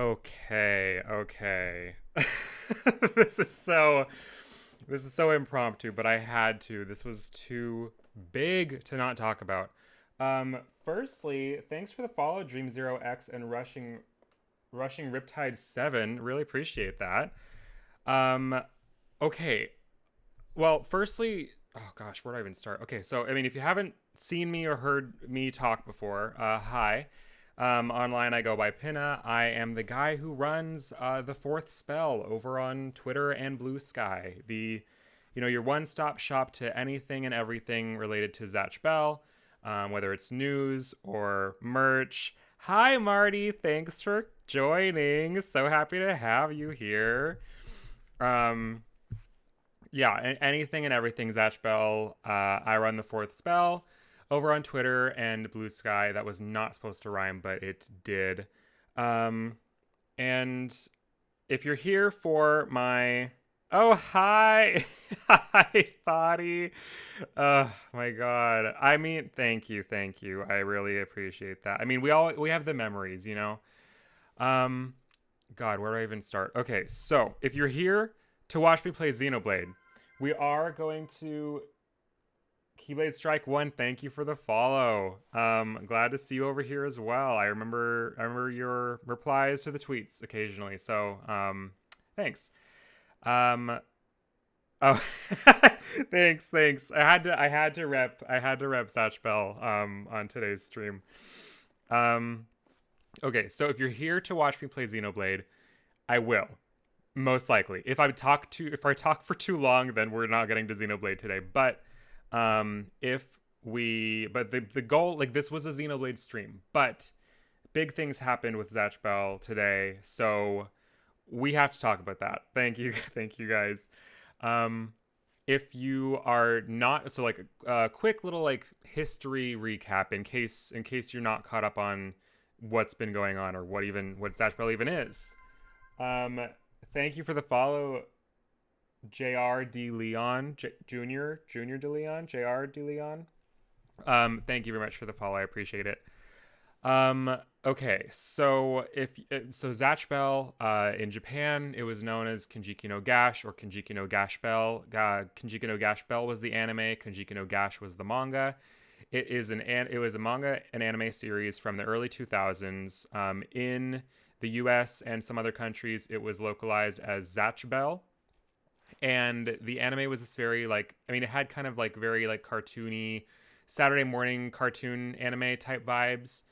Okay. This is so this is so impromptu, but I had to. This was too big to not talk about. Firstly, thanks for the follow, Dream Zero X and Rushing Riptide 7. Really appreciate that. Um, okay. Well, firstly, oh gosh, where do I even start? Okay, so I mean, if you haven't seen me or heard me talk before, hi. Online, I go by Pinna. I am the guy who runs the Fourth Spell over on Twitter and Blue Sky. Your one-stop shop to anything and everything related to Zatch Bell, whether it's news or merch. Hi, Marty. Thanks for joining. So happy to have you here. Um, yeah, anything and everything Zatch Bell. I run the Fourth Spell over on Twitter and Blue Sky. That was not supposed to rhyme, but it did. Um, and if you're here for my hi, hi, Thoughty. Oh my God. I mean, thank you. I really appreciate that. I mean, we have the memories, you know. Um, God, where do I even start? Okay, so if you're here to watch me play Xenoblade, we are going to Keyblade Strike 1. Thank you for the follow. Glad to see you over here as well. I remember your replies to the tweets occasionally. So, thanks. Um oh thanks. I had to rep Zatch Bell on today's stream. Um okay, so if you're here to watch me play Xenoblade, I will. Most likely. If I talk for too long, then we're not getting to Xenoblade today. But the goal, like, this was a Xenoblade stream, but big things happened with Zatch Bell today, so we have to talk about that. Thank you, thank you guys. Um, if you are not, so like a quick little like history recap in case you're not caught up on what's been going on or what Zatch Bell even is. Um, Thank you for the follow, Jr. D Leon, Junior De Leon, Jr. De Leon. Thank you very much for the follow. I appreciate it. Okay, so Zatch Bell, in Japan, it was known as Kanjiki no Gash or Kanjiki no Gash Bell. Kanjiki no Gash Bell was the anime. Kanjiki no Gash was the manga. It was a manga and anime series from the early 2000s. In the U.S. and some other countries, it was localized as Zatch Bell. And the anime was this very like, I mean, it had kind of like very like cartoony Saturday morning cartoon anime type vibes.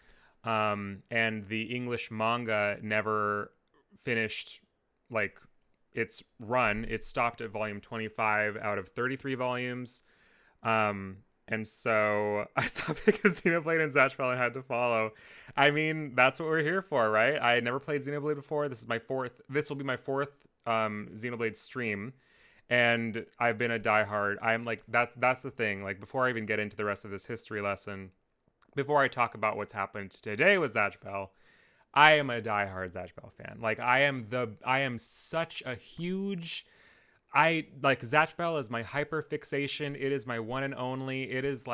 And the English manga never finished like its run. It stopped at volume 25 out of 33 volumes. And so I saw Pick of Xenoblade and Zatch Bell and had to follow. I mean, that's what we're here for, right? I had never played Xenoblade before. This will be my fourth Xenoblade stream. And I've been a diehard. I'm like, that's the thing. Like, before I even get into the rest of this history lesson, before I talk about what's happened today with Zatch Bell, I am a diehard Zatch Bell fan. Like, I am such a huge, I like Zatch Bell is my hyper fixation. It is my one and only. It is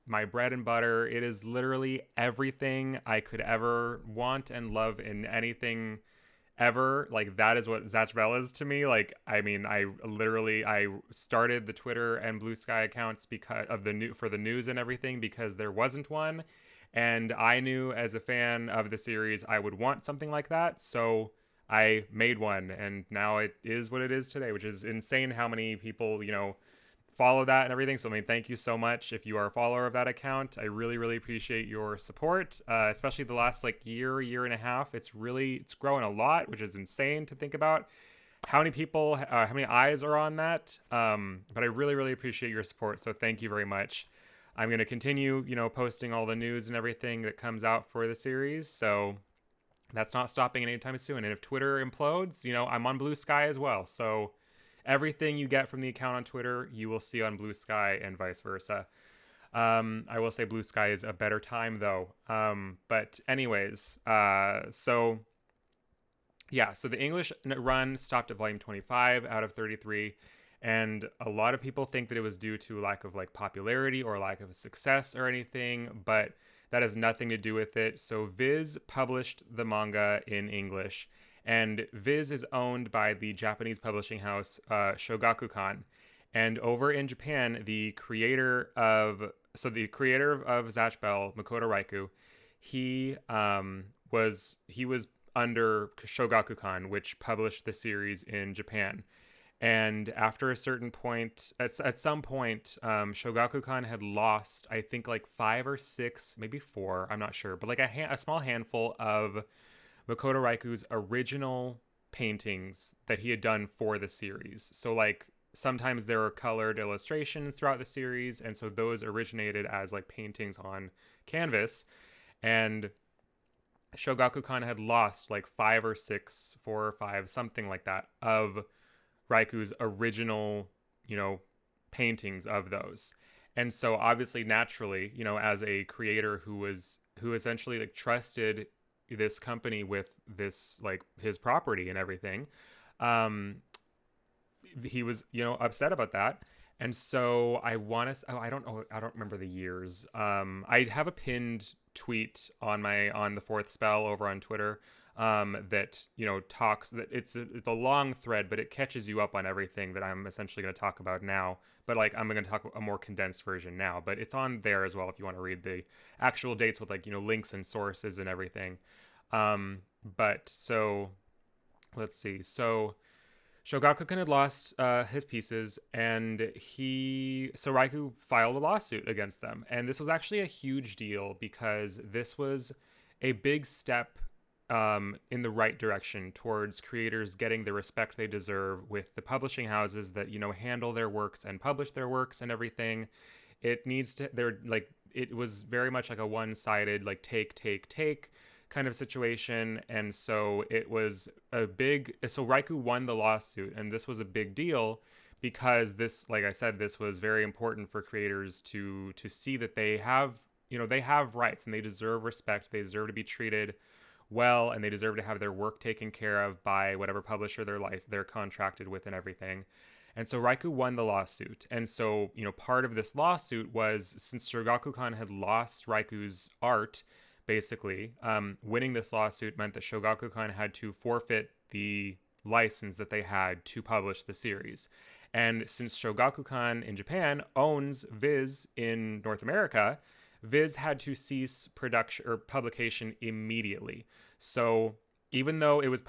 my bread and butter. It is literally everything I could ever want and love in anything ever. Like, that is what Zatch Bell is to me. Like, I mean, I started the Twitter and Blue Sky accounts because of for the news and everything, because there wasn't one, and I knew as a fan of the series I would want something like that, so I made one, and now it is what it is today, which is insane how many people, follow that and everything. So, I mean, thank you so much if you are a follower of that account. I really, really appreciate your support, especially the last year and a half. It's growing a lot, which is insane to think about how many people, how many eyes are on that. But I really, really appreciate your support. So thank you very much. I'm going to continue, posting all the news and everything that comes out for the series. So that's not stopping anytime soon. And if Twitter implodes, I'm on Blue Sky as well. So everything you get from the account on Twitter, you will see on Blue Sky and vice versa. I will say Blue Sky is a better time, though. But anyways, so the English run stopped at volume 25 out of 33. And a lot of people think that it was due to lack of popularity or lack of success or anything. But That has nothing to do with it. So Viz published the manga in English, and Viz is owned by the Japanese publishing house Shogakukan. And over in Japan, the creator of Zatch Bell, Makoto Raikou, he was under Shogakukan, which published the series in Japan. And after a certain point, at some point, Shogakukan had lost, I think, like 5 or 6, maybe 4, I'm not sure, but like a small handful of Makoto Raikou's original paintings that he had done for the series. So like sometimes there were colored illustrations throughout the series, and so those originated as like paintings on canvas. And Shogakukan had lost like 5 or 6, 4 or 5, something like that, of Raikou's original, paintings of those. And so obviously, naturally, as a creator who essentially like trusted this company with this, like, his property and everything, he was, upset about that. And so I don't know, I don't remember the years. I have a pinned tweet on the fourth spell over on Twitter, that talks, that it's a long thread, but it catches you up on everything that I'm essentially going to talk about now. But like I'm going to talk a more condensed version now, but it's on there as well if you want to read the actual dates with like links and sources and everything. But so let's see. So Shogakukan had lost his pieces, and Raikou filed a lawsuit against them. And this was actually a huge deal because this was a big step in the right direction towards creators getting the respect they deserve with the publishing houses that handle their works and publish their works and everything. It was very much like a one-sided like take kind of situation, and so it was so Raikou won the lawsuit, and this was a big deal because this, like I said, this was very important for creators to see that they have rights and they deserve respect, they deserve to be treated well, and they deserve to have their work taken care of by whatever publisher they're contracted with and everything. And so Raikou won the lawsuit. And so, part of this lawsuit was, since Shogakukan had lost Raikou's art, basically, winning this lawsuit meant that Shogakukan had to forfeit the license that they had to publish the series. And since Shogakukan in Japan owns Viz in North America, Viz had to cease production or publication immediately. So even though it had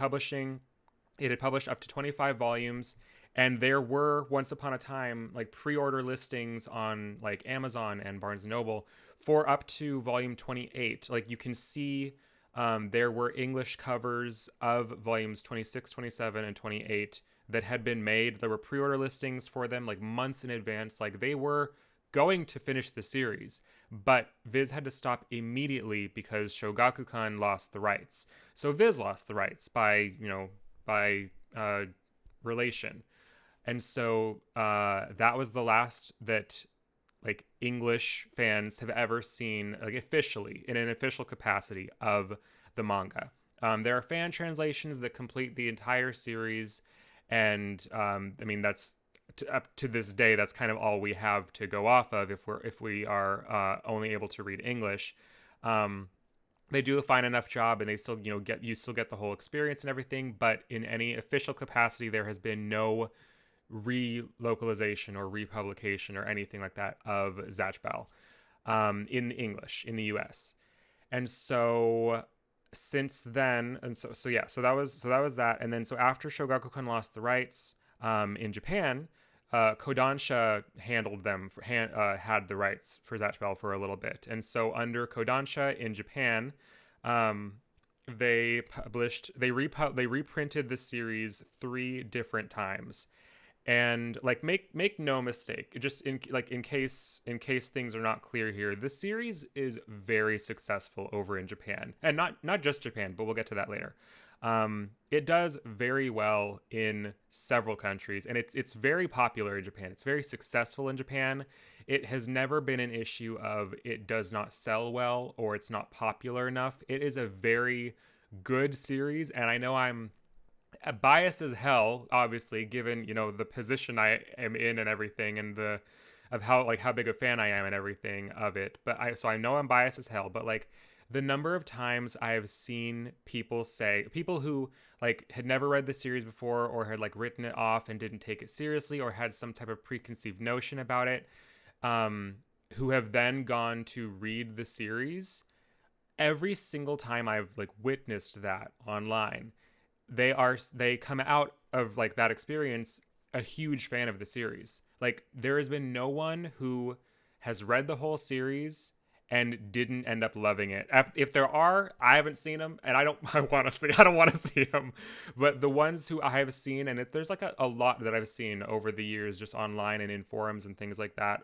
published up to 25 volumes, and there were once upon a time like pre-order listings on like Amazon and Barnes & Noble for up to volume 28. Like you can see there were English covers of volumes 26, 27, and 28 that had been made. There were pre-order listings for them like months in advance. Like they were going to finish the series, but Viz had to stop immediately because Shogakukan lost the rights. So Viz lost the rights by relation. And so that was the last that like English fans have ever seen, like officially in an official capacity, of the manga. There are fan translations that complete the entire series, and that's up to this day, that's kind of all we have to go off of if we are only able to read English. They do a fine enough job, and they still get the whole experience and everything. But in any official capacity, there has been no relocalization or republication or anything like that of Zatch Bell in English in the U.S. And so since then, so that was that. And then so after Shogakukan lost the rights in Japan, Kodansha handled them, had the rights for Zatch Bell for a little bit. And so under Kodansha in Japan, they reprinted the series 3 different times. And like make no mistake, just in case things are not clear here, the series is very successful over in Japan, and not just Japan, but we'll get to that later. It does very well in several countries, and it's very popular in Japan. It's very successful in Japan. It has never been an issue of it does not sell well or it's not popular enough. It is a very good series, and I know I'm biased as hell, obviously, given the position I am in and everything, and the how big a fan I am and everything of it. But I know I'm biased as hell, but like the number of times I have seen people who like had never read the series before or had like written it off and didn't take it seriously or had some type of preconceived notion about it, who have then gone to read the series. Every single time I've like witnessed that online, they come out of like that experience a huge fan of the series. Like there has been no one who has read the whole series and didn't end up loving it. If there are, I haven't seen them, and I don't want to see them. But the ones who I have seen, and there's like a lot that I've seen over the years, just online and in forums and things like that,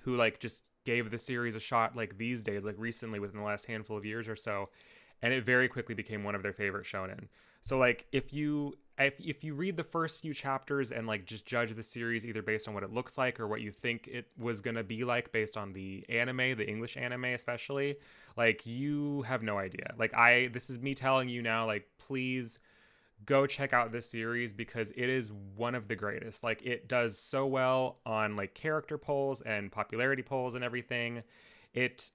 who like just gave the series a shot like these days, like recently within the last handful of years or so, and it very quickly became one of their favorite shonen. So like if you read the first few chapters and like just judge the series either based on what it looks like or what you think it was going to be like based on the anime, the English anime especially, like you have no idea. Like this is me telling you now, like please go check out this series because it is one of the greatest. Like it does so well on like character polls and popularity polls and everything. It's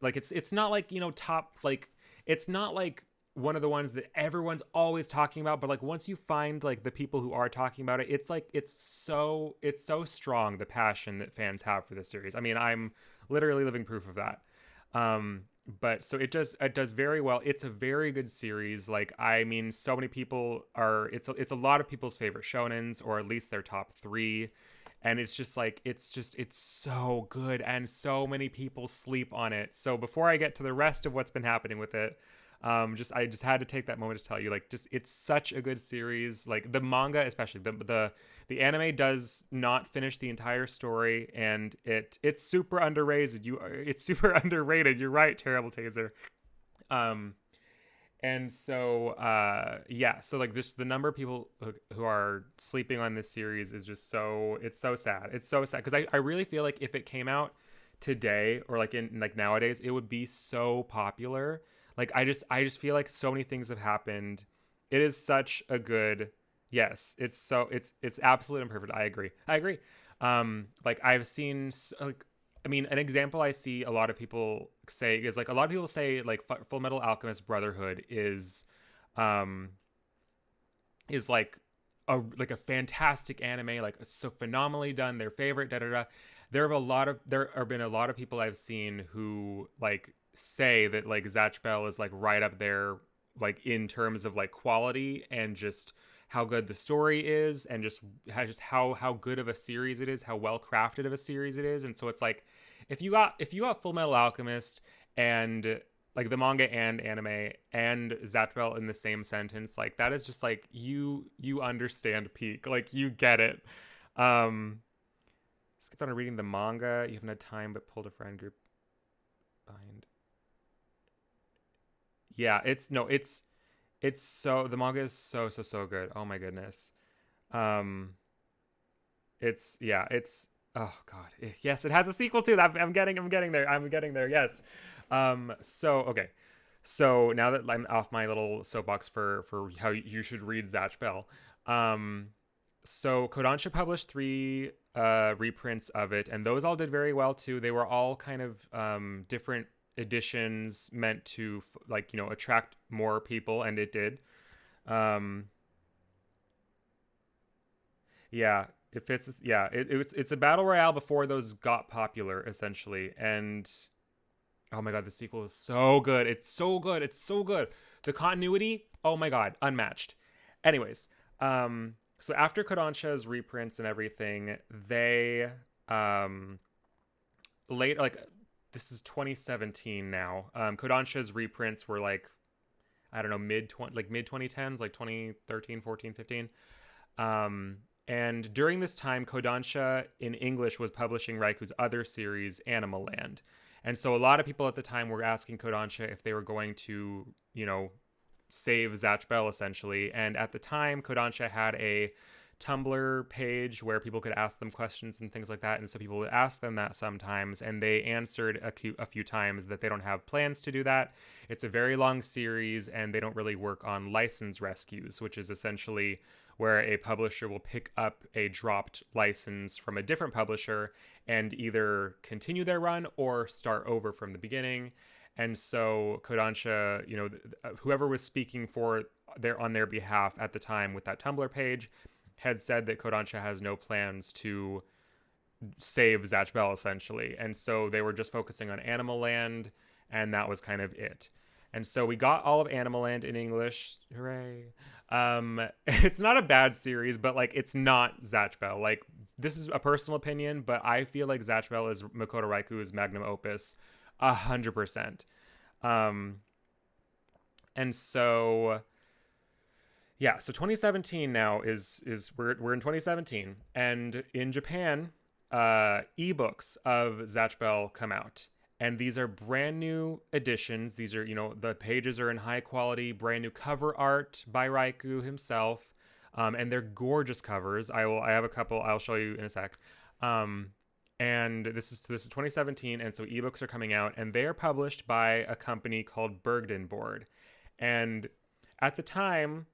not like, top, like it's not like one of the ones that everyone's always talking about, but like once you find like the people who are talking about it, it's like it's so strong, the passion that fans have for this series. I mean, I'm literally living proof of that. But so it does very well. It's a very good series. Like I mean, so many people it's a lot of people's favorite shonens, or at least their top 3. And it's just like it's so good, and so many people sleep on it. So before I get to the rest of what's been happening with it, I just had to take that moment to tell you, like, just it's such a good series. Like the manga, especially the anime does not finish the entire story, and it's super underrated. It's super underrated. You're right, Terrible Taser. And so yeah, so like this, the number of people who are sleeping on this series is just it's so sad. It's so sad because I really feel like if it came out today or like in like nowadays, it would be so popular. Like I just feel like so many things have happened. It is such a good, yes, it's absolutely imperfect. I agree. Like I've seen like, I mean, an example I see a lot of people say is like a lot of people say like Full Metal Alchemist Brotherhood is like a fantastic anime, like it's so phenomenally done, their favorite, da da da. There have been a lot of people I've seen who like say that like Zatch Bell is like right up there, like in terms of like quality and just how good the story is, and just how good of a series it is, how well crafted of a series it is. And so it's like if you got Full Metal Alchemist and like the manga and anime and Zatch Bell in the same sentence, like that is just like you understand peak, like you get it. Skipped on reading the manga. You haven't had time, but pulled a friend group behind. Yeah, it's so, the manga is so good. Oh my goodness. It's oh god. Yes, it has a sequel too. I'm getting there. Yes. So okay. So now that I'm off my little soapbox for how you should read Zatch Bell, so Kodansha published 3 reprints of it, and those all did very well too. They were all kind of different editions meant to like, attract more people, and it did. Yeah, it's a battle royale before those got popular essentially. And oh my god, the sequel is so good. It's so good. The continuity, oh my god, unmatched. Anyways, so after Kodansha's reprints and everything, they later, like, this is 2017 now. Kodansha's reprints were like, I don't know, mid 2010s, like 2013, 14, 15. And during this time, Kodansha in English was publishing Raiku's other series, Animal Land. And so a lot of people at the time were asking Kodansha if they were going to, save Zatch Bell essentially. And at the time, Kodansha had a Tumblr page where people could ask them questions and things like that. And so people would ask them that sometimes, and they answered a few times that they don't have plans to do that. It's a very long series, and they don't really work on license rescues, which is essentially where a publisher will pick up a dropped license from a different publisher and either continue their run or start over from the beginning. And so Kodansha, whoever was speaking on their behalf at the time with that Tumblr page had said that Kodansha has no plans to save Zatch Bell, essentially. And so they were just focusing on Animal Land, and that was kind of it. And so we got all of Animal Land in English. Hooray. It's not a bad series, but like it's not Zatch Bell. Like, this is a personal opinion, but I feel like Zatch Bell is Makoto Raiku's magnum opus 100%. And so yeah, so 2017 now is we're in 2017, and in Japan, ebooks of Zatch Bell come out. And these are brand new editions. These are, the pages are in high quality, brand new cover art by Raiku himself. And they're gorgeous covers. I have a couple I'll show you in a sec. And this is 2017, and so ebooks are coming out, and they are published by a company called Bergden Board. And at the time,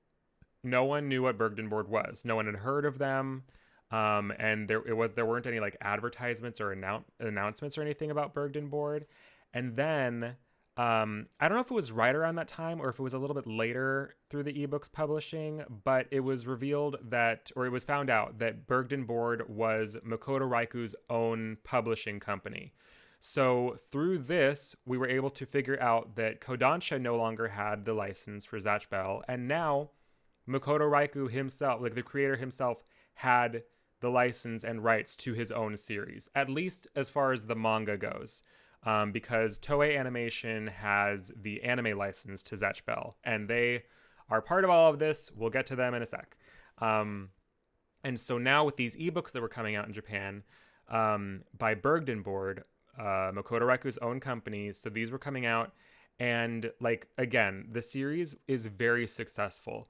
no one knew what Bergden Board was. No one had heard of them. And there weren't any like advertisements or announcements or anything about Bergden Board. And then I don't know if it was right around that time or if it was a little bit later through the ebooks publishing, but it was revealed it was found out that Bergden Board was Makoto Raiku's own publishing company. So through this, we were able to figure out that Kodansha no longer had the license for Zatch Bell, and now Makoto Raiku himself, like the creator himself, had the license and rights to his own series, at least as far as the manga goes, because Toei Animation has the anime license to Zatch Bell, and they are part of all of this. We'll get to them in a sec. And so now with these ebooks that were coming out in Japan by Bergden Board, Makoto Raiku's own company, so these were coming out, and like, again, the series is very successful.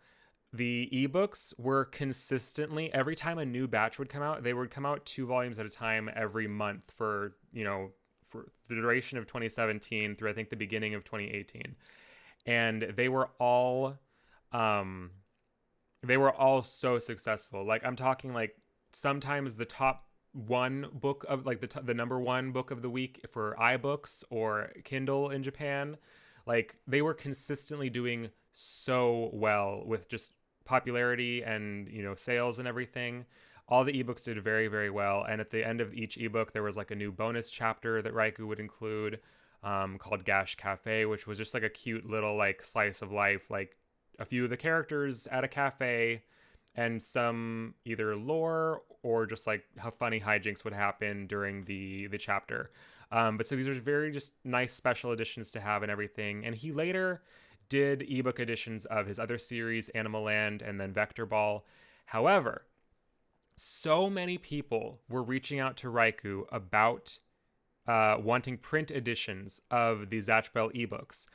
The ebooks were consistently, every time a new batch would come out, they would come out 2 volumes at a time every month for the duration of 2017 through I think the beginning of 2018. And they were all so successful. Like, I'm talking like sometimes the top one book of like the number one book of the week for iBooks or Kindle in Japan. Like, they were consistently doing so well with just popularity and, sales and everything. All the ebooks did very, very well. And at the end of each ebook, there was like a new bonus chapter that Raiku would include called Gash Cafe, which was just like a cute little like slice of life, like a few of the characters at a cafe and some either lore or just like how funny hijinks would happen during the chapter. But so these are very just nice special editions to have and everything. And he later did ebook editions of his other series, Animal Land and then Vector Ball. However, so many people were reaching out to Raiku about wanting print editions of the Zatch Bell ebooks.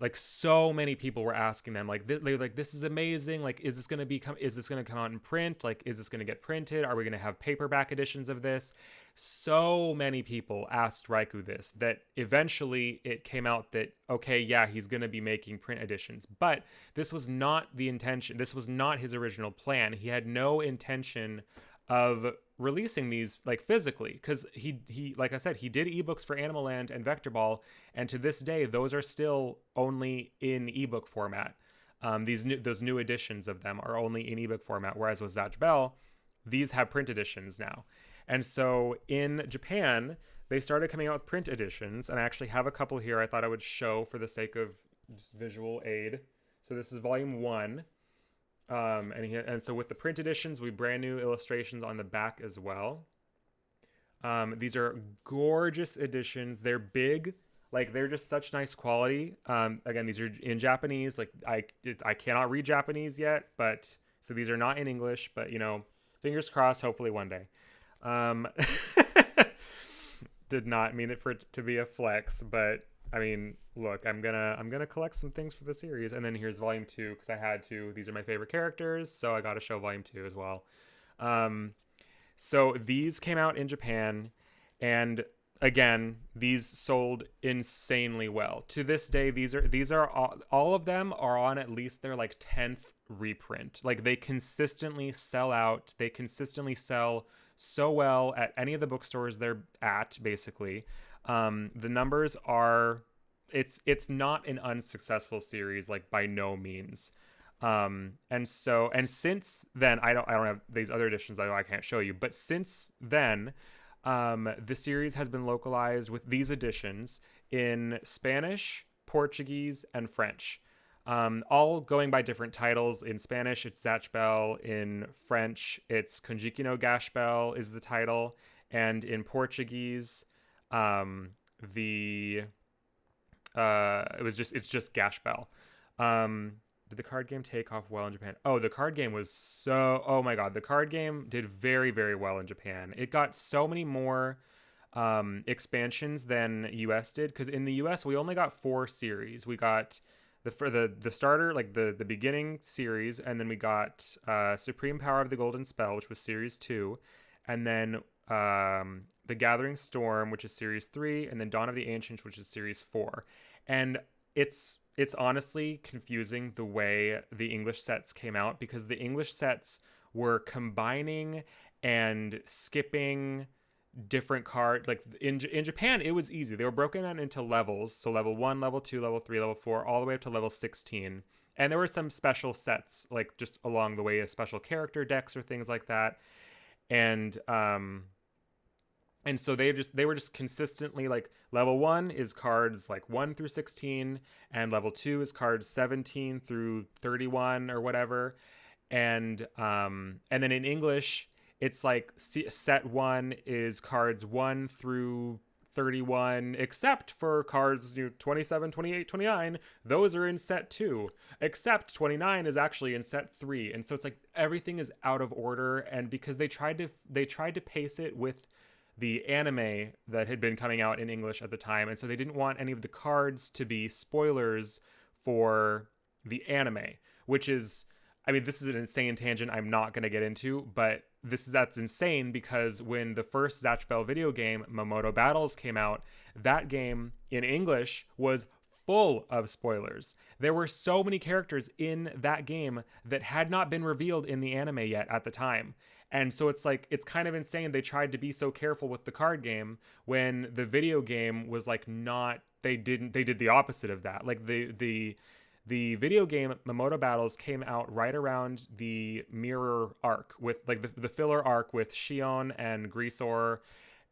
Like, so many people were asking them, like, this is amazing. Like, is this going to come out in print? Like, is this going to get printed? Are we going to have paperback editions of this? So many people asked Raiku this, that eventually it came out that, okay, yeah, he's going to be making print editions. But this was not the intention. This was not his original plan. He had no intention of releasing these like physically, because he like I said, he did ebooks for Animal Land and Vector Ball, and to this day those are still only in ebook format. Those new editions of them are only in ebook format, whereas with Zatch Bell, these have print editions now. And so in Japan, they started coming out with print editions, and I actually have a couple here I thought I would show for the sake of just visual aid. So this is volume 1. And so with the print editions, we brand new illustrations on the back as well. These are gorgeous editions. They're big, like they're just such nice quality. Again, these are in Japanese. Like I cannot read Japanese yet, but so these are not in English. But fingers crossed. Hopefully one day. Did not mean it for it to be a flex, but I mean, look, I'm gonna collect some things for the series, and then here's volume 2 because I had to. These are my favorite characters, so I got to show volume 2 as well. So these came out in Japan, and again, these sold insanely well. To this day, these are all of them are on at least their like 10th reprint. Like they consistently sell out. They consistently sell so well at any of the bookstores they're at, basically. The numbers are it's not an unsuccessful series, like by no means. And since then, I don't have these other editions I can't show you, but since then, the series has been localized with these editions in Spanish, Portuguese, and French. All going by different titles. In Spanish, it's Zatch Bell. In French, it's Konjiki no Gash Bell is the title. And in Portuguese, the it's just Gash Bell. Did the card game take off well in Japan? Oh, the card game was oh my God. The card game did very, very well in Japan. It got so many more expansions than US did, because in the US we only got 4 series. We got the starter, like the beginning series, and then we got Supreme Power of the Golden Spell, which was series 2, and then the Gathering Storm, which is series 3, and then Dawn of the Ancients, which is series 4. And it's honestly confusing the way the English sets came out, because the English sets were combining and skipping different cards. Like in Japan, it was easy. They were broken down into levels. So level 1, level 2, level 3, level 4, all the way up to level 16. And there were some special sets, like just along the way, special character decks or things like that. And so they were just consistently like, level 1 is cards like 1 through 16, and level 2 is cards 17 through 31 or whatever. And then in English, it's like set 1 is cards 1 through 31, except for cards 27, 28, 29. Those are in set 2, except 29 is actually in set 3. And so it's like everything is out of order. And because they tried to pace it with the anime that had been coming out in English at the time, and so they didn't want any of the cards to be spoilers for the anime, which is, I mean, this is an insane tangent I'm not going to get into, but that's insane because when the first Zatch Bell video game, Momoto Battles, came out, that game in English was full of spoilers. There were so many characters in that game that had not been revealed in the anime yet at the time. And so it's like, it's kind of insane they tried to be so careful with the card game when the video game was like not, they did the opposite of that. Like the video game Momoto Battles came out right around the mirror arc, with like the filler arc with Shion and Grisor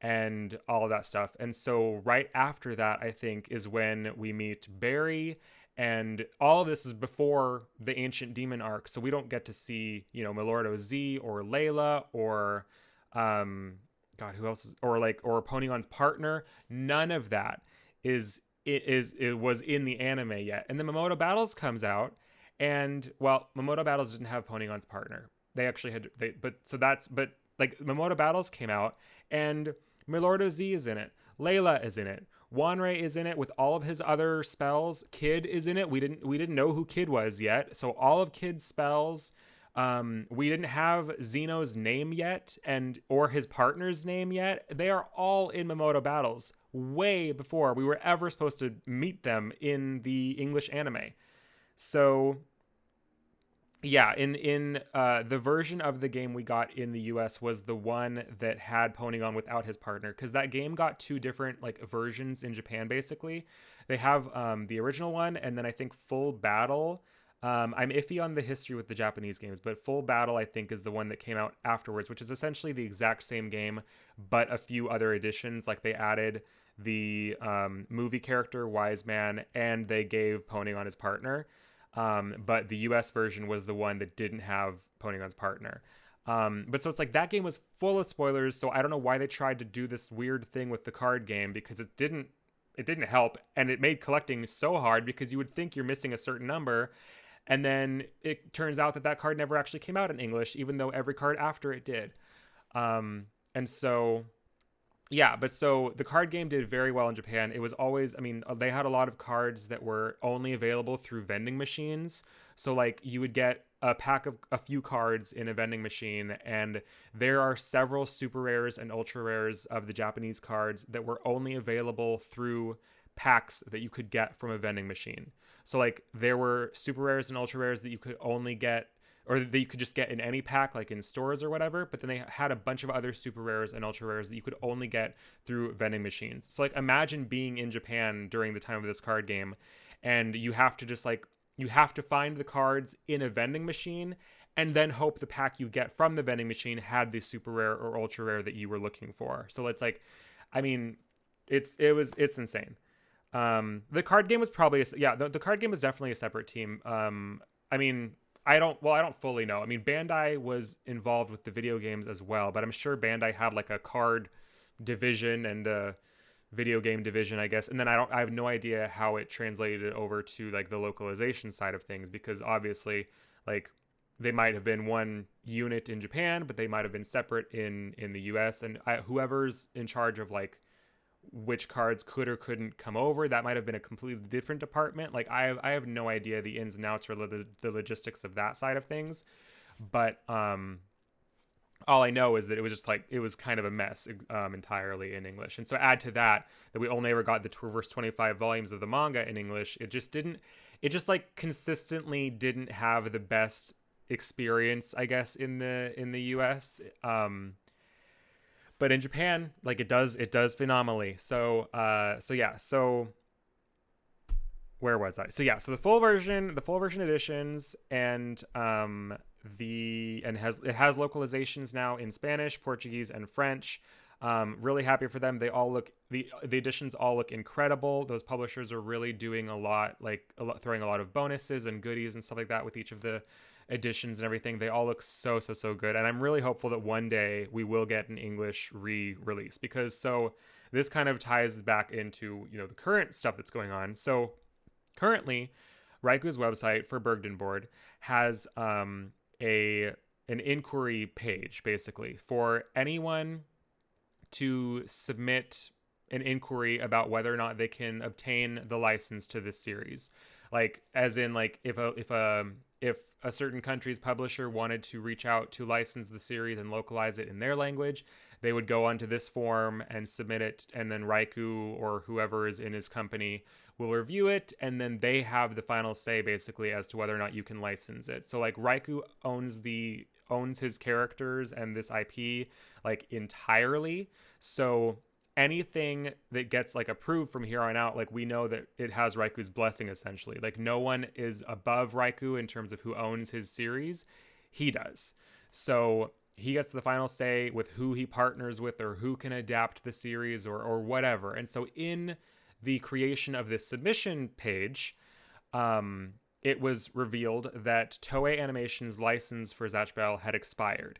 and all of that stuff. And so right after that, I think, is when we meet Barry, and all of this is before the Ancient Demon arc. So we don't get to see, Milordo Z or Layla or God, who else is, or Ponion's partner. None of that it was in the anime yet. And then Momoto Battles comes out, and well, Momoto Battles didn't have Ponion's partner. They actually had but Momoto Battles came out, and Milordo Z is in it. Layla is in it. Wanrei is in it with all of his other spells. Kid is in it. We didn't know who Kid was yet. So all of Kid's spells. We didn't have Zeno's name yet, or his partner's name yet. They are all in Momoto Battles way before we were ever supposed to meet them in the English anime. So yeah, in the version of the game we got in the US was the one that had Ponygon without his partner, because that game got 2 different versions in Japan. Basically, they have the original one, and then I think Full Battle. I'm iffy on the history with the Japanese games, but Full Battle, I think, is the one that came out afterwards, which is essentially the exact same game, but a few other additions. Like they added the movie character Wise Man, and they gave Ponygon his partner. But the US version was the one that didn't have Ponygon's partner. But so it's like that game was full of spoilers. So I don't know why they tried to do this weird thing with the card game, because it didn't help. And it made collecting so hard, because you would think you're missing a certain number. And then it turns out that card never actually came out in English, even though every card after it did. And so, yeah, but so the card game did very well in Japan. It was always, I mean, they had a lot of cards that were only available through vending machines. So like you would get a pack of a few cards in a vending machine, and there are several super rares and ultra rares of the Japanese cards that were only available through packs that you could get from a vending machine. So like there were super rares and ultra rares that you could only get, or that you could just get in any pack, like in stores or whatever. But then they had a bunch of other super rares and ultra rares that you could only get through vending machines. So like imagine being in Japan during the time of this card game, and you have to just like, you have to find the cards in a vending machine and then hope the pack you get from the vending machine had the super rare or ultra rare that you were looking for. So it's like, I mean, it's insane. The card game was probably, the card game was definitely a separate team. I mean, I don't fully know. I mean, Bandai was involved with the video games as well, but I'm sure Bandai had like a card division and a video game division, I guess. And then I have no idea how it translated over to like the localization side of things, because obviously like they might have been one unit in Japan, but they might have been separate in the US. And whoever's in charge of like which cards could or couldn't come over, that might have been a completely different department. Like I have no idea the ins and outs or the logistics of that side of things, but all I know is that it was just like, it was kind of a mess entirely in English. And so add to that we only ever got the first 25 volumes of the manga in English. It just like consistently didn't have the best experience, I guess, in the US. But in Japan, like it does phenomenally. So where was I? So the full version editions, and it has localizations now in Spanish, Portuguese, and French. Really happy for them. They all look, the editions all look incredible. Those publishers are really doing throwing a lot of bonuses and goodies and stuff like that with each of the editions and everything. They all look so good, and I'm really hopeful that one day we will get an English re-release, because this kind of ties back into the current stuff that's going on. So currently, Raiku's website for Bergdenboard has an inquiry page, basically, for anyone to submit an inquiry about whether or not they can obtain the license to this series. Like, as in, like, if a certain country's publisher wanted to reach out to license the series and localize it in their language, they would go onto this form and submit it, and then Raiku or whoever is in his company will review it, and then they have the final say, basically, as to whether or not you can license it. So like Raiku owns his characters and this IP like entirely. So anything that gets like approved from here on out, like we know that it has Raiku's blessing, essentially. Like no one is above Raiku in terms of who owns his series. He does. So he gets the final say with who he partners with, or who can adapt the series, or whatever. And so in the creation of this submission page, it was revealed that Toei Animation's license for Zatch Bell had expired.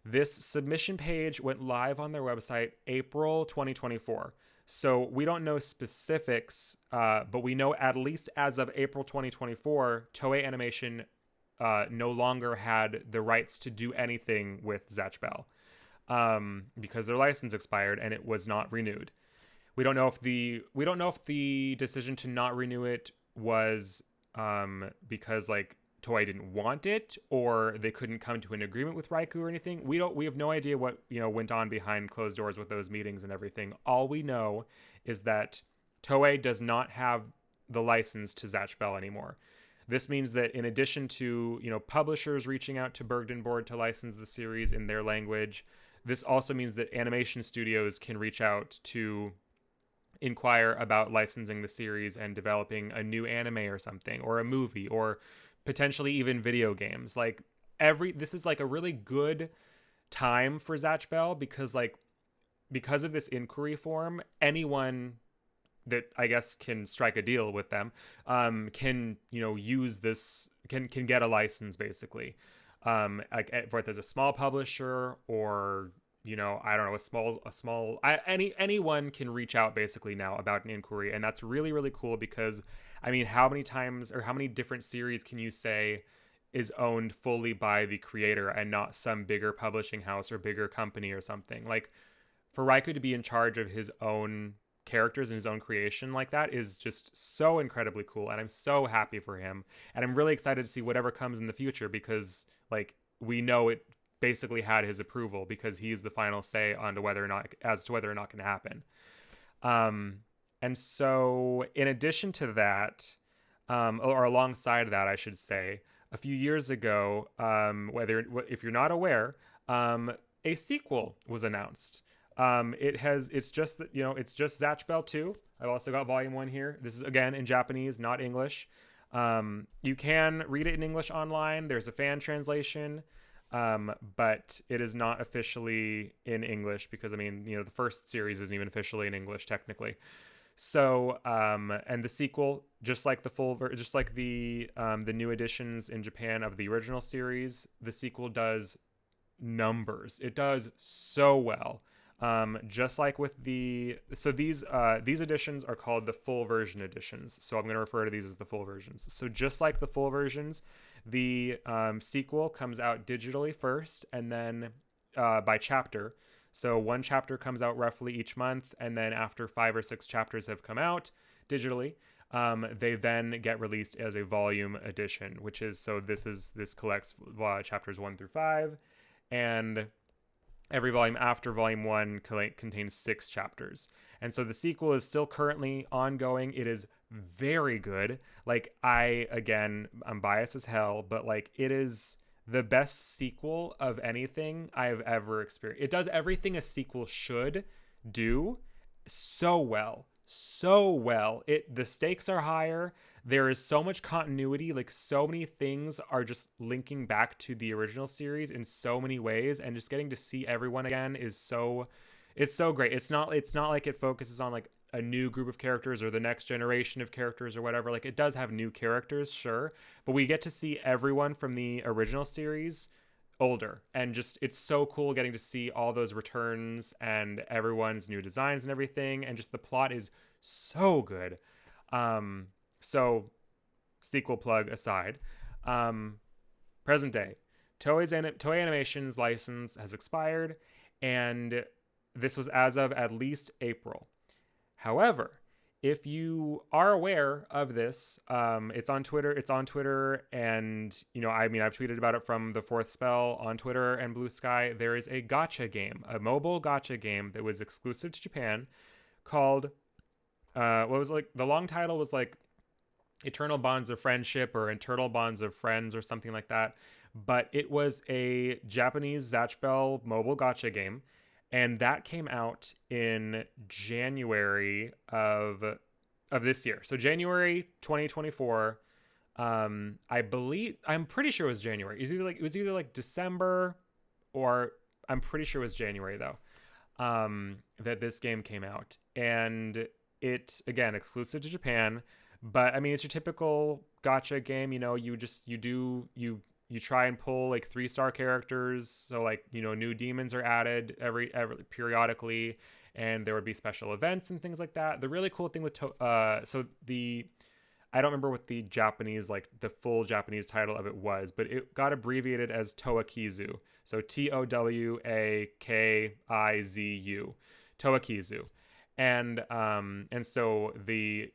This submission page went live on their website April 2024. So we don't know specifics, but we know at least as of April 2024, Toei Animation no longer had the rights to do anything with Zatch Bell, because their license expired and it was not renewed. We don't know if the decision to not renew it was because like Toei didn't want it, or they couldn't come to an agreement with Raiku or anything. We have no idea what went on behind closed doors with those meetings and everything. All we know is that Toei does not have the license to Zatch Bell anymore. This means that in addition to publishers reaching out to Bergdenboard to license the series in their language, this also means that animation studios can reach out to inquire about licensing the series and developing a new anime or something, or a movie, or potentially even video games. Like this is like a really good time for Zatch Bell, because of this inquiry form, anyone that I guess can strike a deal with them can use this, can get a license, basically. Like if there's a small publisher, or I don't know, anyone can reach out basically now about an inquiry. And that's really, really cool, because I mean, how many times or how many different series can you say is owned fully by the creator and not some bigger publishing house or bigger company or something? Like for Raiku to be in charge of his own characters and his own creation like that is just so incredibly cool, and I'm so happy for him, and I'm really excited to see whatever comes in the future, because like we know it basically had his approval, because he's the final say on to whether or not can happen. And so in addition to that, or alongside that, I should say, a few years ago, if you're not aware, a sequel was announced. It's just Zatch Bell 2. I've also got volume 1 here. This is again in Japanese, not English. You can read it in English online. There's a fan translation, but it is not officially in English, because the first series isn't even officially in English technically. So, and the sequel, just like the new editions in Japan of the original series, the sequel does numbers. It does so well. Just like with these editions are called the full version editions. So I'm going to refer to these as the full versions. So just like the full versions, the sequel comes out digitally first, and then by chapter. So one chapter comes out roughly each month, and then after 5 or 6 chapters have come out digitally, they then get released as a volume edition, this collects chapters 1 through 5, and every volume after volume 1 contains 6 chapters. And so the sequel is still currently ongoing. It is very good. Like, I'm biased as hell, but like, it is the best sequel of anything I've ever experienced. It does everything a sequel should do so well. The stakes are higher. There is so much continuity. Like, so many things are just linking back to the original series in so many ways, and just getting to see everyone again it's so great. It's not like it focuses on like a new group of characters or the next generation of characters or whatever. Like, it does have new characters, sure, but we get to see everyone from the original series older, and just it's so cool getting to see all those returns and everyone's new designs and everything, and just the plot is so good. So sequel plug aside, present day, Toei Animation's license has expired, and this was as of at least April. However, if you are aware of this, it's on Twitter, and I've tweeted about it from thefourthspell on Twitter and Blue Sky. There is a gacha game, a mobile gacha game that was exclusive to Japan, called the long title was like Eternal Bonds of Friendship or Eternal Bonds of Friends or something like that. But it was a Japanese Zatch Bell mobile gacha game, and that came out in January of this year. So January 2024. I'm pretty sure it was January. It was either like December, or I'm pretty sure it was January though. That this game came out, and it, again, exclusive to Japan. But it's your typical gacha game. You try and pull like 3-star characters. So like, new demons are added every periodically, and there would be special events and things like that. The really cool thing with I don't remember what the Japanese, like the full Japanese title of it was, but it got abbreviated as Towakizu. So Towakizu, Towakizu. And so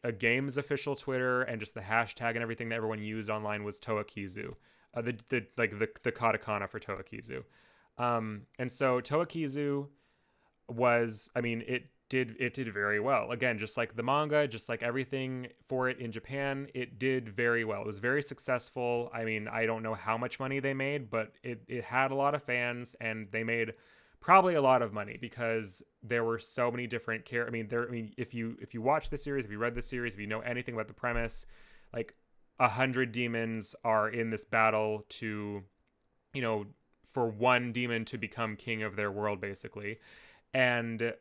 a game's official Twitter and just the hashtag and everything that everyone used online was Towakizu. The katakana for Towakizu. And so Towakizu was, it did very well. Again, just like the manga, just like everything for it in Japan, it did very well. It was very successful. I don't know how much money they made, but it had a lot of fans, and they made probably a lot of money, because there were so many different if you watch the series, if you read the series, if you know anything about the premise, like 100 demons are in this battle to, for one demon to become king of their world, basically. And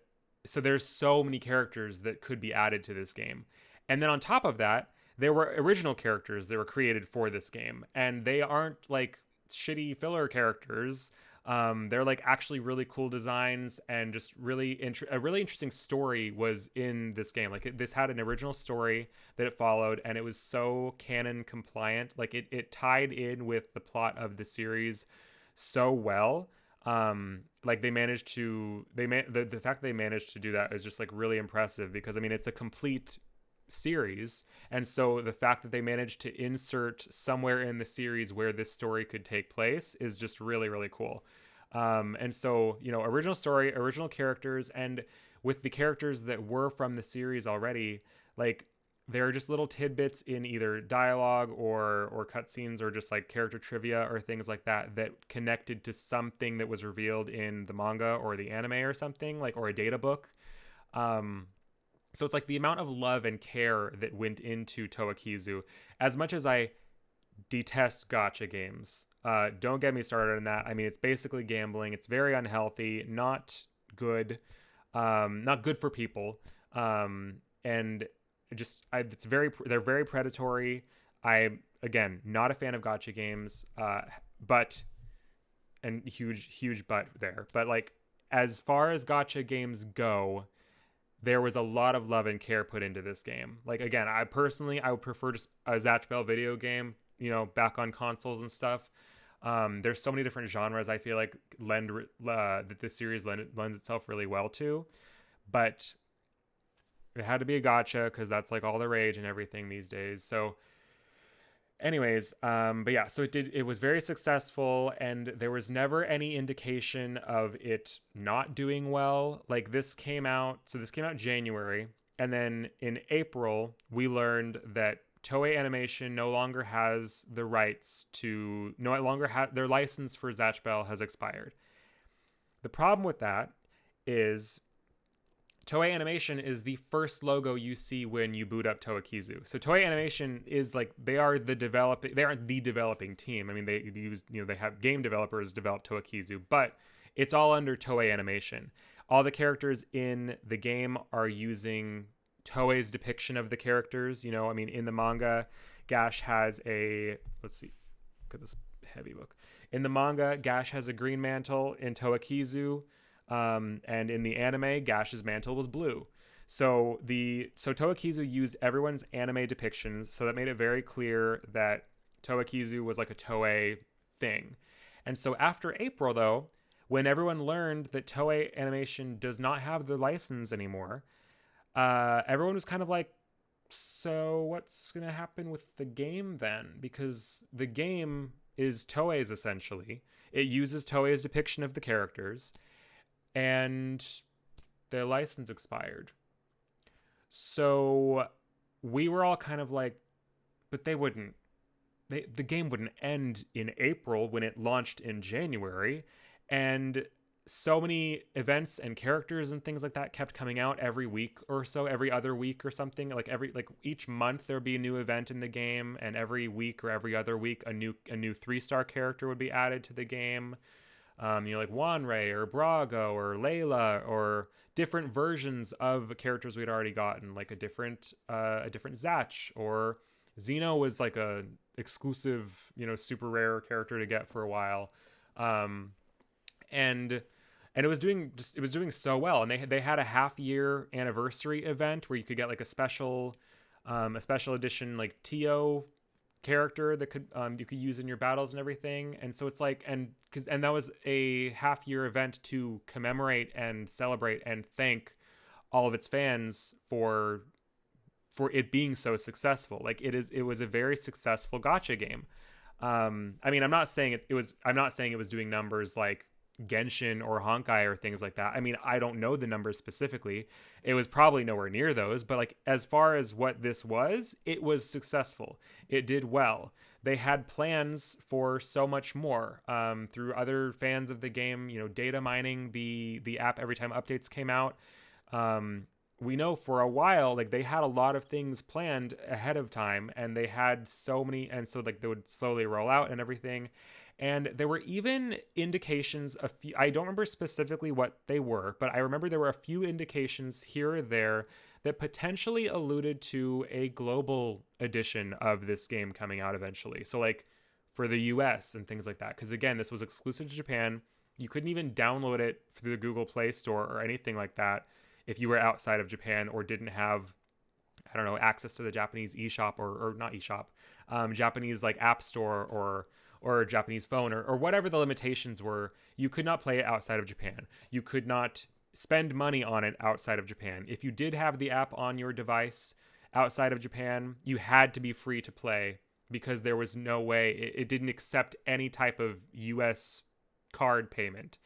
so there's so many characters that could be added to this game. And then on top of that, there were original characters that were created for this game, and they aren't like shitty filler characters. They're like actually really cool designs, and just a really interesting story was in this game. Like, this had an original story that it followed, and it was so canon compliant. Like, it tied in with the plot of the series so well. Like they managed to the fact that they managed to do that is just like really impressive, because I mean it's a complete series, and so the fact that they managed to insert somewhere in the series where this story could take place is just really really cool. And so, you know, original story, original characters, and with the characters that were from the series already, like there are just little tidbits in either dialogue or cutscenes or just like character trivia or things like that that connected to something that was revealed in the manga or the anime or something, like, or a data book. Um, so it's like the amount of love and care that went into Toakizu. As much as I detest gacha games, don't get me started on that. I mean, it's basically gambling. It's very unhealthy, not good, not good for people. And just they're very predatory. I, again, not a fan of gacha games, but and huge but there. But like, as far as gacha games go, there was a lot of love and care put into this game. Like, again, I would prefer just a Zatch Bell video game, you know, back on consoles and stuff. There's so many different genres I feel like that this series lends itself really well to, but it had to be a gacha because that's like all the rage and everything these days. So anyways, but yeah, so it was very successful, and there was never any indication of it not doing well. Like this came out January, and then in April we learned that Toei Animation no longer has the rights to no longer have their license for Zatch Bell has expired. The problem with that is Toei Animation is the first logo you see when you boot up Toakizu. So Toei Animation is like they aren't the developing team. I mean, they have game developers develop Toakizu, but it's all under Toei Animation. All the characters in the game are using Toei's depiction of the characters. You know, I mean, in the manga, Gash has let's see, look at this heavy book. In the manga, Gash has a green mantle. In Toakizu, and in the anime, Gash's mantle was blue. So Toakizu used everyone's anime depictions, so that made it very clear that Toakizu was like a Toei thing. And so after April, though, when everyone learned that Toei Animation does not have the license anymore, everyone was kind of like, so what's going to happen with the game then? Because the game is Toei's essentially. It uses Toei's depiction of the characters, and their license expired. So we were all kind of like, but the game wouldn't end in April when it launched in January. And so many events and characters and things like that kept coming out every week or so, every other week or something. Like each month there'd be a new event in the game, and every week or every other week a new 3-star character would be added to the game. Like Wanrei or Brago or Layla, or different versions of characters we'd already gotten, like a different Zatch, or Xeno was like a exclusive, super rare character to get for a while. And it was doing so well, and they had a half-year anniversary event where you could get like a special edition like Tio character that you could use in your battles and everything. And so it's like, and that was a half-year event to commemorate and celebrate and thank all of its fans for it being so successful. Like it was a very successful gacha game. I mean, I'm not saying it was doing numbers like Genshin or Honkai or things like that. I mean, I don't know the numbers specifically. It was probably nowhere near those, but like as far as what this was, it was successful. It did well. They had plans for so much more, through other fans of the game, data mining the app every time updates came out. We know for a while, like they had a lot of things planned ahead of time, and they had so many, and so like they would slowly roll out and everything. And there were even indications, I don't remember specifically what they were, but I remember there were a few indications here or there that potentially alluded to a global edition of this game coming out eventually. So like for the US and things like that. Because again, this was exclusive to Japan. You couldn't even download it through the Google Play Store or anything like that if you were outside of Japan or didn't have, I don't know, access to the Japanese eShop or not eShop, Japanese like App Store or a Japanese phone, or whatever the limitations were. You could not play it outside of Japan. You could not spend money on it outside of Japan. If you did have the app on your device outside of Japan, you had to be free to play, because there was no way, it didn't accept any type of US card payment.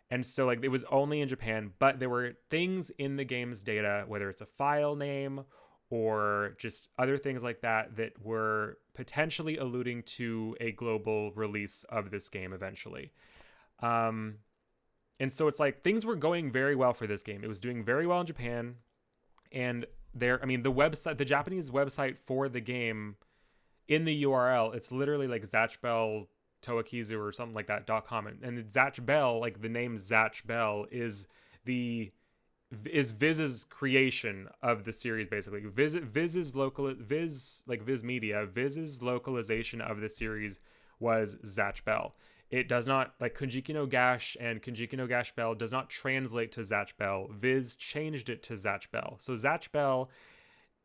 And so like it was only in Japan, but there were things in the game's data, whether it's a file name or just other things like that, that were potentially alluding to a global release of this game eventually. And so it's like things were going very well for this game. It was doing very well in Japan. And the website, the Japanese website for the game, in the URL, it's literally like Zatch Bell Towakizu or something like that .com. And Zatch Bell, like the name Zatch Bell, is Viz's creation of the series, basically. Viz's localization of the series was Zatch Bell. It does not, like Kunjiki no Gash and Kunjiki no Gash Bell does not translate to Zatch Bell. Viz changed it to Zatch Bell. So Zatch Bell,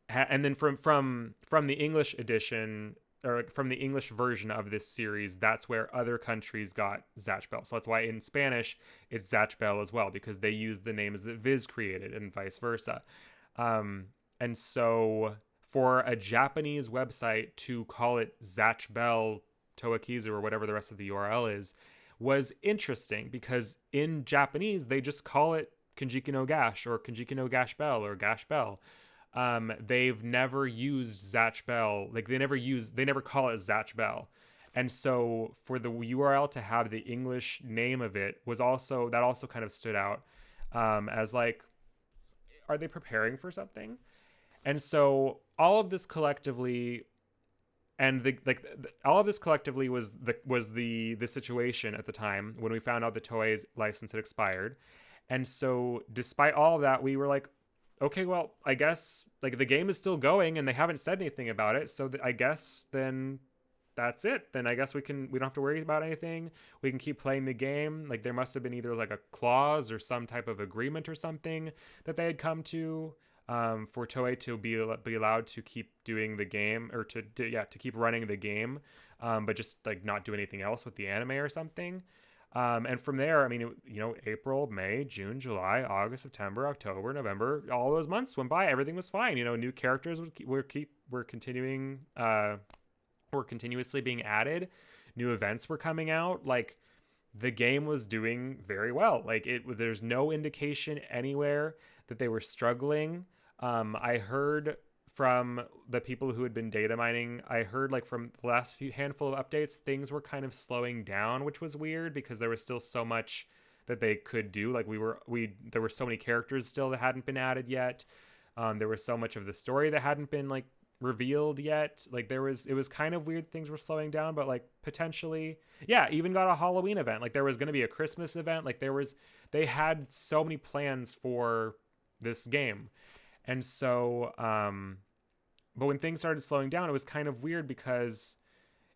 and then from the English edition, or from the English version of this series, that's where other countries got Zatch Bell. So that's why in Spanish it's Zatch Bell as well, because they used the names that Viz created and vice versa. And so for a Japanese website to call it Zatch Bell Towakizu, or whatever the rest of the URL is, was interesting, because in Japanese they just call it Kunjiki no Gash or Kunjiki no Gash Bell or Gash Bell. They've never used Zatch Bell. Like they never call it Zatch Bell. And so for the URL to have the English name of it also kind of stood out, as like, are they preparing for something? And so all of this collectively, all of this collectively was the situation at the time when we found out the Toei's license had expired. And so despite all of that, we were like, okay, well, I guess like the game is still going and they haven't said anything about it. So I guess then that's it. Then I guess we don't have to worry about anything. We can keep playing the game. Like there must have been either like a clause or some type of agreement or something that they had come to, for Toei to be allowed to keep doing the game, or to keep running the game, but just like not do anything else with the anime or something. And from there, I mean, April, May, June, July, August, September, October, November, all those months went by. Everything was fine. New characters were continuously being added. New events were coming out. Like the game was doing very well. Like there's no indication anywhere that they were struggling. I heard from the people who had been data mining, I heard like from the last handful of updates, things were kind of slowing down, which was weird because there was still so much that they could do. Like there were so many characters still that hadn't been added yet. There was so much of the story that hadn't been like revealed yet. Like it was kind of weird. Things were slowing down, but like potentially, yeah, even got a Halloween event. Like there was going to be a Christmas event. Like they had so many plans for this game. And so, but when things started slowing down, it was kind of weird because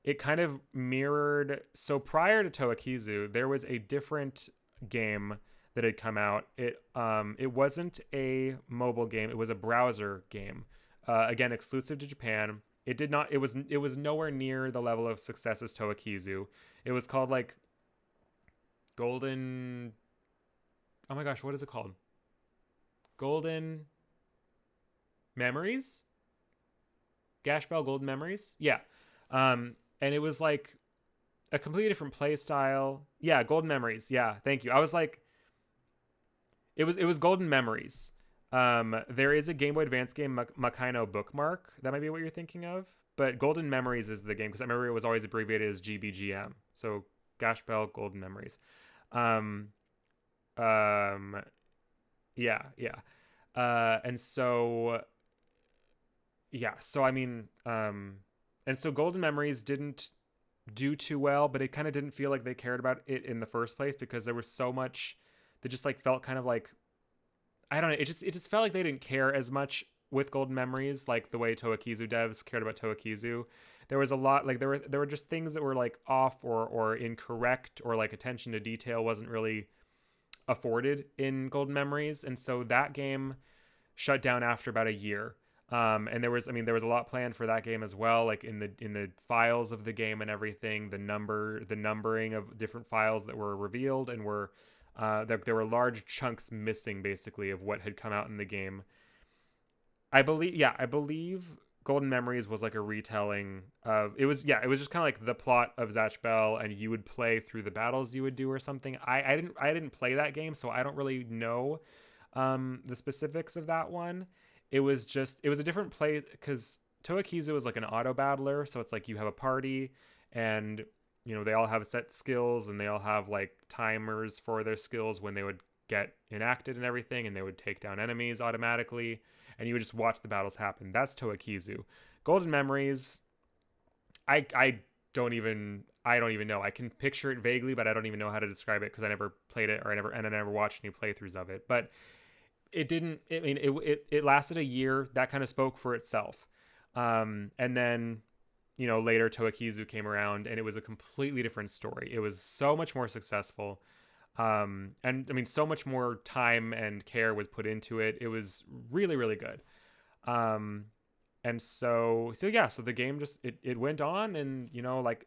it kind of mirrored. So prior to Towakizu, there was a different game that had come out. It wasn't a mobile game. It was a browser game. Again, exclusive to Japan. It was nowhere near the level of success as Towakizu. It was called like Golden. Oh my gosh, what is it called? Golden Memories? Gash Bell Golden Memories? Yeah. And it was like a completely different play style. Yeah, Golden Memories. Yeah, thank you. I was like, it was Golden Memories. There is a Game Boy Advance game, Makaino Bookmark. That might be what you're thinking of. But Golden Memories is the game, because I remember it was always abbreviated as GBGM. So Gash Bell Golden Memories. Yeah. And so, yeah. So, I mean, and so Golden Memories didn't do too well, but it kind of didn't feel like they cared about it in the first place, because there was so much that just like felt kind of like, I don't know. It just felt like they didn't care as much with Golden Memories, like the way Towakizu devs cared about Towakizu. There was a lot, like there were just things that were like off or incorrect, or like attention to detail wasn't really afforded in Golden Memories. And so that game shut down after about a year. And there was a lot planned for that game as well, like in the files of the game and everything. The numbering of different files that were revealed and were there were large chunks missing, basically, of what had come out in the game. I believe Golden Memories was like a retelling of it was just kind of like the plot of Zatch Bell, and you would play through the battles you would do or something. I didn't play that game, so I don't really know the specifics of that one. It was a different play because Toakizu is like an auto battler, so it's like you have a party, and they all have set skills, and they all have like timers for their skills when they would get enacted and everything, and they would take down enemies automatically, and you would just watch the battles happen. That's Toakizu. Golden Memories, I don't even know. I can picture it vaguely, but I don't even know how to describe it because I never played it, or I never watched any playthroughs of it. But it didn't. I mean, it lasted a year. That kind of spoke for itself. And then later Toakizu came around, and it was a completely different story. It was so much more successful. And I mean, so much more time and care was put into it. It was really, really good. And so yeah, so the game just it went on, and like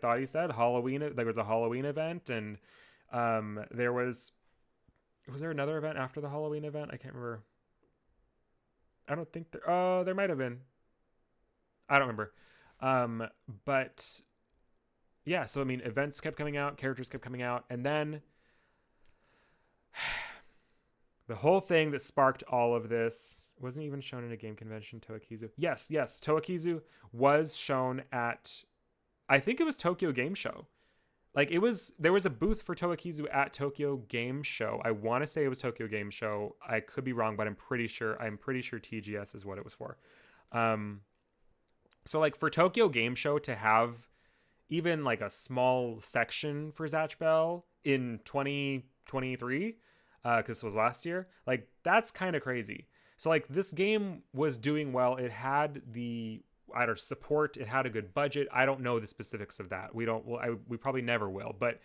Dottie said, there was a Halloween event, and there was there another event after the Halloween event? I can't remember. I don't think there might have been. I don't remember. But yeah, so I mean, events kept coming out, characters kept coming out, and then the whole thing that sparked all of this wasn't even shown in a game convention. Toakizu, yes, Toakizu was shown at, I think it was Tokyo Game Show. Like there was a booth for Toakizu at Tokyo Game Show. I want to say it was Tokyo Game Show. I could be wrong, but I'm pretty sure TGS is what it was for. So like for Tokyo Game Show to have even like a small section for Zatch Bell in 2023, because this was last year, like that's kind of crazy. So like this game was doing well. It had the support. It had a good budget. I don't know the specifics of that. We probably never will. But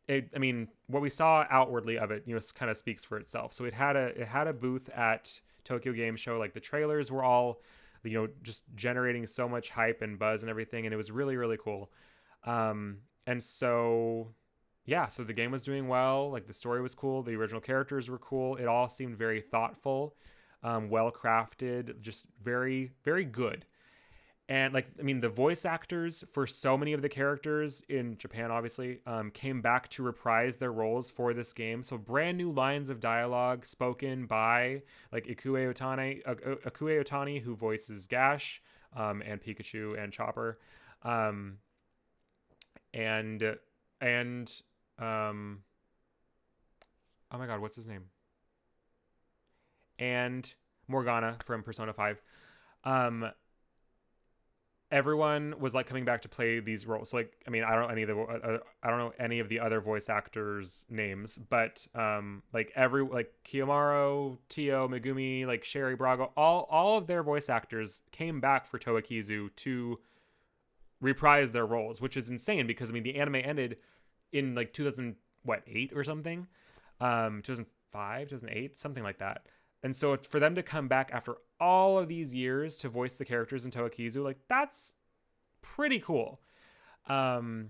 I mean, what we saw outwardly of it, kind of speaks for itself. So it had a booth at Tokyo Game Show. Like the trailers were all, just generating so much hype and buzz and everything, and it was really, really cool. And so yeah, so the game was doing well. Like the story was cool. The original characters were cool. It all seemed very thoughtful, well crafted, just very, very good. And like, I mean, the voice actors for so many of the characters in Japan, obviously, came back to reprise their roles for this game. So brand new lines of dialogue spoken by like Ikue Otani, who voices Gash, and Pikachu and Chopper, and oh my God, what's his name? And Morgana from Persona 5. Everyone was like coming back to play these roles. So, like, I mean, I don't know any of the other voice actors' names, but like Kiyomaru, Tio, Megumi, like Sherry Brago, all of their voice actors came back for Toakizu to reprise their roles, which is insane because I mean the anime ended in like 2008 or something, 2005, 2008, something like that. And so for them to come back after all of these years to voice the characters in Toakizu, like that's pretty cool. However,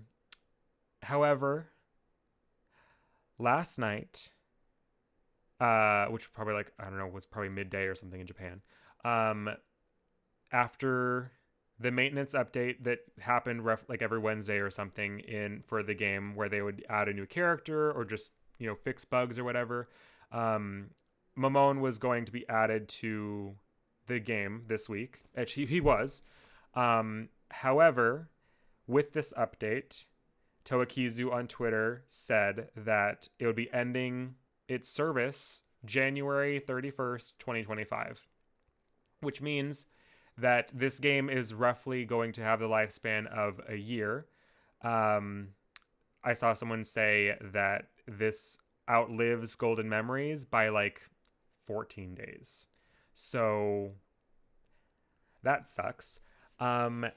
last night, which probably like, I don't know, was probably midday or something in Japan, after the maintenance update that happened like every Wednesday or something for the game, where they would add a new character or just, fix bugs or whatever, Mamone was going to be added to the game this week. Actually, he was. However, with this update, Toakizu on Twitter said that it would be ending its service January 31st, 2025, which means that this game is roughly going to have the lifespan of a year. I saw someone say that this outlives Golden Memories by like 14 days. So that sucks. And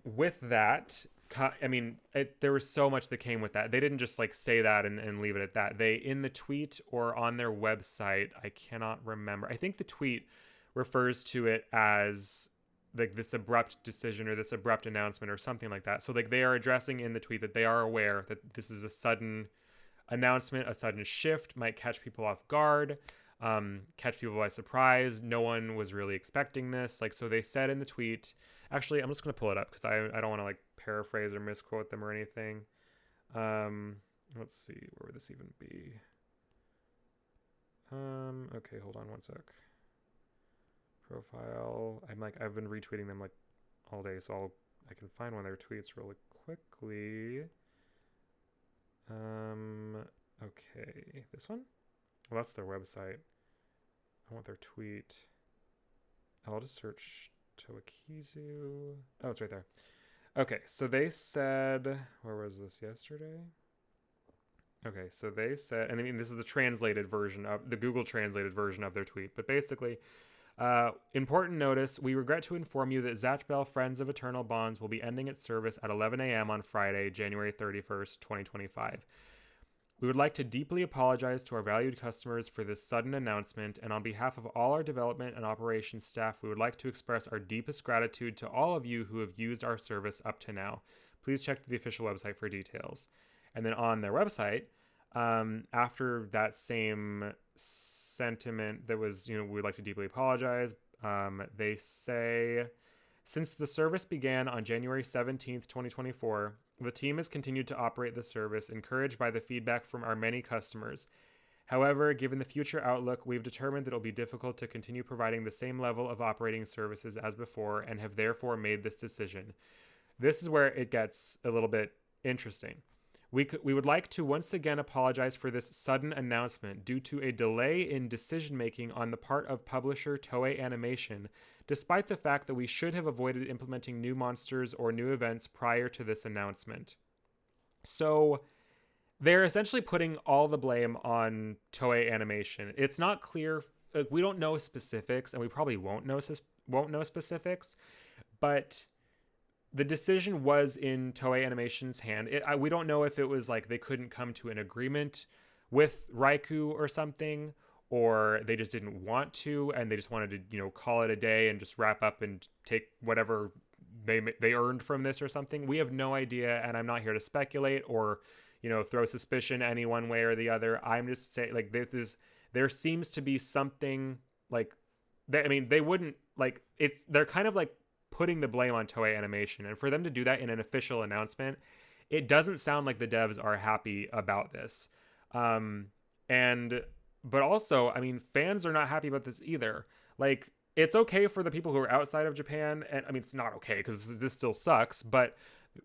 with that, I mean, there was so much that came with that. They didn't just like say that and leave it at that. They, in the tweet or on their website, I cannot remember. I think the tweet refers to it as like this abrupt decision or this abrupt announcement or something like that. So like they are addressing in the tweet that they are aware that this is a sudden announcement, a sudden shift, might catch people off guard, catch people by surprise. No one was really expecting this. Like, so they said in the tweet, actually, I'm just going to pull it up because I don't want to like paraphrase or misquote them or anything. Let's see, where would this even be? Okay, hold on one sec. Profile. I've been retweeting them like all day, so I can find one of their tweets really quickly. Okay, this one? Well, that's their website. I want their tweet. I'll just search Toakizu. Oh, it's right there. Okay, so they said, where was this, yesterday? Okay, so they said, and I mean, this is the translated version of the Google translated version of their tweet, but basically, important notice, we regret to inform you that Zatch Bell Friends of Eternal Bonds will be ending its service at 11 a.m. on Friday, January 31st, 2025. We would like to deeply apologize to our valued customers for this sudden announcement, and on behalf of all our development and operations staff, we would like to express our deepest gratitude to all of you who have used our service up to now. Please check the official website for details. And then on their website, after that same sentiment that was, we'd like to deeply apologize, they say, since the service began on January 17th, 2024, the team has continued to operate the service, encouraged by the feedback from our many customers. However, given the future outlook, we've determined that it will be difficult to continue providing the same level of operating services as before and have therefore made this decision. This is where it gets a little bit interesting. We would like to once again apologize for this sudden announcement due to a delay in decision-making on the part of publisher Toei Animation, despite the fact that we should have avoided implementing new monsters or new events prior to this announcement. So they're essentially putting all the blame on Toei Animation. It's not clear. We don't know specifics, and we probably won't know specifics, but the decision was in Toei Animation's hand. We don't know if it was like they couldn't come to an agreement with Raikou or something, or they just didn't want to, and they just wanted to, call it a day and just wrap up and take whatever they earned from this or something. We have no idea, and I'm not here to speculate or, throw suspicion any one way or the other. I'm just saying, like, there seems to be something like, they wouldn't, like, they're kind of like putting the blame on Toei Animation, and for them to do that in an official announcement, it doesn't sound like the devs are happy about this. But also, fans are not happy about this either. Like, it's okay for the people who are outside of Japan, and it's not okay because this still sucks, but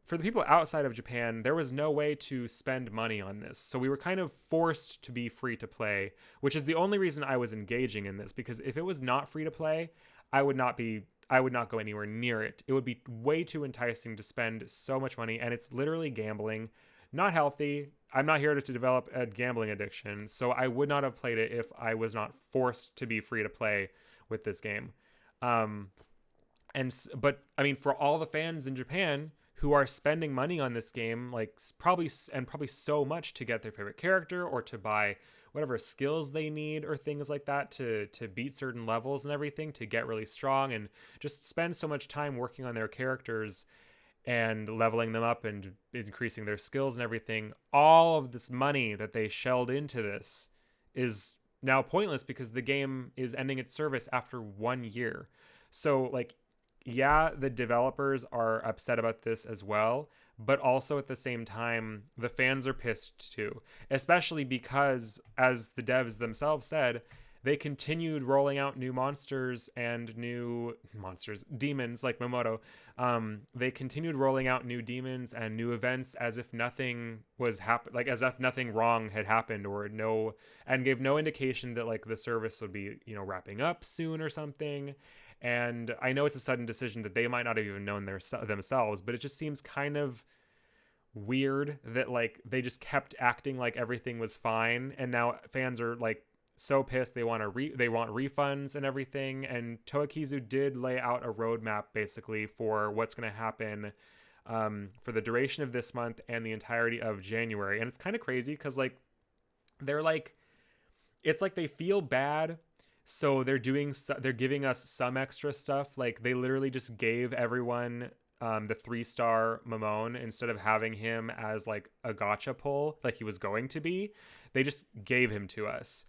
for the people outside of Japan, there was no way to spend money on this. So we were kind of forced to be free to play, which is the only reason I was engaging in this, because if it was not free to play, I would not go anywhere near it. It would be way too enticing to spend so much money, and it's literally gambling. Not healthy. I'm not here to develop a gambling addiction, so I would not have played it if I was not forced to be free to play with this game. But for all the fans in Japan who are spending money on this game, like probably so much to get their favorite character or to buy whatever skills they need or things like that to beat certain levels and everything, to get really strong and just spend so much time working on their characters and leveling them up and increasing their skills and everything. All of this money that they shelled into this is now pointless because the game is ending its service after 1 year. So the developers are upset about this as well, but also at the same time, the fans are pissed too, especially because, as the devs themselves said, they continued rolling out new monsters and demons like Momoto. They continued rolling out new demons and new events as if nothing was as if nothing wrong had happened, and gave no indication that the service would be, wrapping up soon or something. And I know it's a sudden decision that they might not have even known themselves, but it just seems kind of weird that they just kept acting like everything was fine, and now fans are so pissed they want refunds and everything. And Toakizu did lay out a roadmap basically for what's going to happen for the duration of this month and the entirety of January. And it's kind of crazy because they're it's they feel bad So they're giving us some extra stuff. Like they literally just gave everyone the 3-star Mamone instead of having him as like a gotcha pull like he was going to be. They just gave him to us.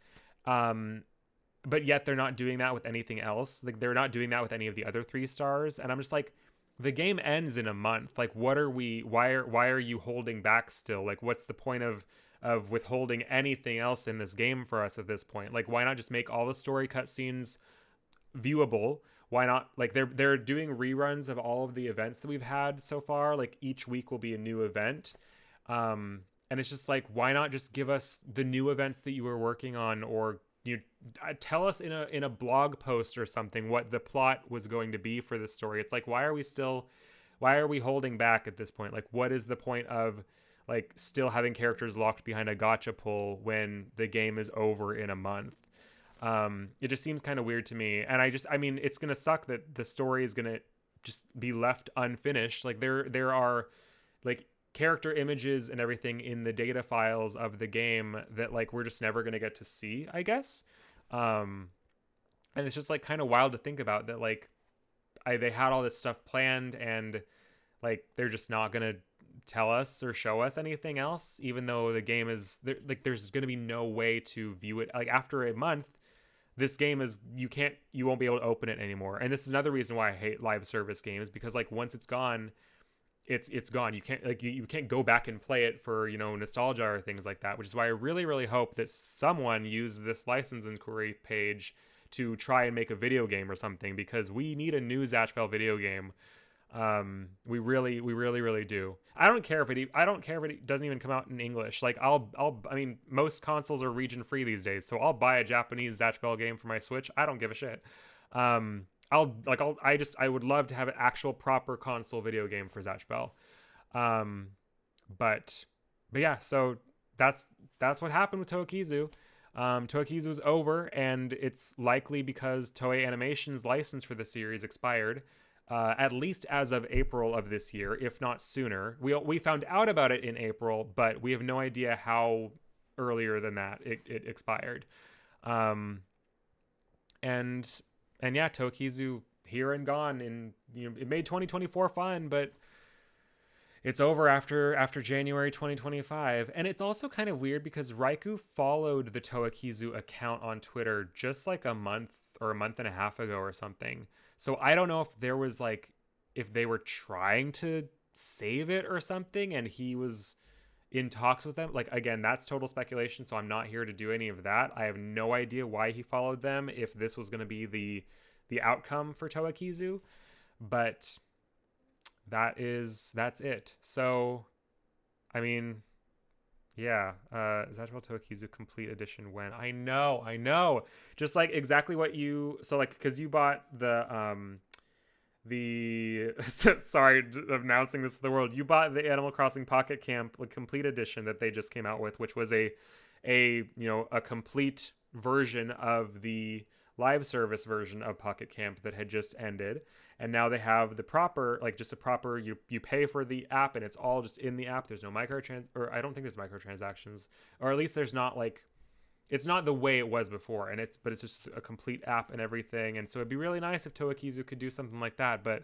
But yet they're not doing that with anything else. Like they're not doing that with any of the other 3-stars. And I'm just like, the game ends in a month. Like, what are we? Why are you holding back still? Like, what's the point of withholding anything else in this game for us at this point? Like, why not just make all the story cutscenes viewable? Why not? Like, they're doing reruns of all of the events that we've had so far. Like, each week will be a new event. And it's just like, why not just give us the new events that you were working on, or you tell us in a blog post or something what the plot was going to be for this story. It's like, why are we holding back at this point? Like, what is the point of like still having characters locked behind a gotcha pull when the game is over in a month? It just seems kind of weird to me. And I mean, it's gonna suck that the story is gonna just be left unfinished. Like there are like character images and everything in the data files of the game that like we're just never going to get to see, I guess. And it's just like kind of wild to think about that. Like they had all this stuff planned and like they're just not going to tell us or show us anything else, even though the game is there, like there's going to be no way to view it. Like after a month, this game is you won't be able to open it anymore. And this is another reason why I hate live service games, because like once it's gone, it's gone. You can't like you can't go back and play it for, you know, nostalgia or things like that, which is why I really, really hope that someone used this license inquiry page to try and make a video game or something, because we need a new Zatch Bell video game. We really, really do. I don't care if it doesn't even come out in English. Like I mean, most consoles are region free these days, so I'll buy a Japanese Zatch Bell game for my Switch. I don't give a shit. I would love to have an actual proper console video game for Zatch Bell. But yeah, so that's what happened with Toakizu. Toakizu's over, and it's likely because Toei Animation's license for the series expired, at least as of April of this year, if not sooner. We found out about it in April, but we have no idea how earlier than that it expired. And yeah, Tokizu here and gone. And you know, it made 2024 fun, but it's over after January 2025. And it's also kind of weird because Raikou followed the Toakizu account on Twitter just like a month or a month and a half ago or something. So I don't know if they were trying to save it or something, and he was in talks with them. Like, again, that's total speculation, so I'm not here to do any of that. I have no idea why he followed them, if this was going to be the outcome for Toakizu, but that's it. So, I mean, yeah, Zatch Bell Toakizu Complete Edition when? I know. Just like exactly what so like, because you bought the sorry, announcing this to the world, you bought the Animal Crossing Pocket Camp Complete Edition that they just came out with, which was a complete version of the live service version of Pocket Camp that had just ended. And now they have the proper, like just a proper, you pay for the app and it's all just in the app. There's no or I don't think there's microtransactions, or at least there's not, like, it's not the way it was before, but it's just a complete app and everything. And so it'd be really nice if Toakizu could do something like that. But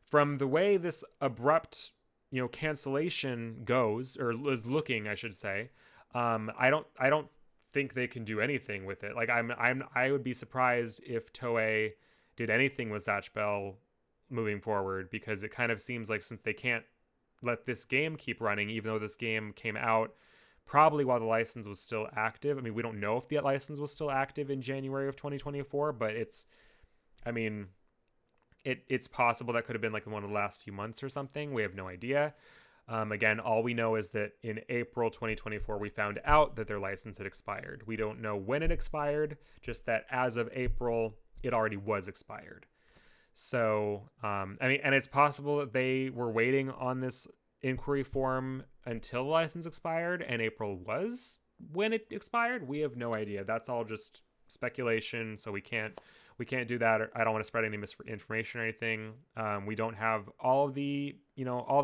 from the way this abrupt, cancellation goes, or is looking, I should say, I don't think they can do anything with it. Like I would be surprised if Toei did anything with Zatch Bell moving forward, because it kind of seems like, since they can't let this game keep running, even though this game came out probably while the license was still active. I mean, we don't know if the license was still active in January of 2024, but it's possible that could have been like one of the last few months or something. We have no idea. Again, all we know is that in April 2024, we found out that their license had expired. We don't know when it expired, just that as of April, it already was expired. So, I mean, and it's possible that they were waiting on this inquiry form until the license expired, and April was when it expired. We have no idea. That's all just speculation, so we can't do that. I don't want to spread any misinformation or anything. We don't have all the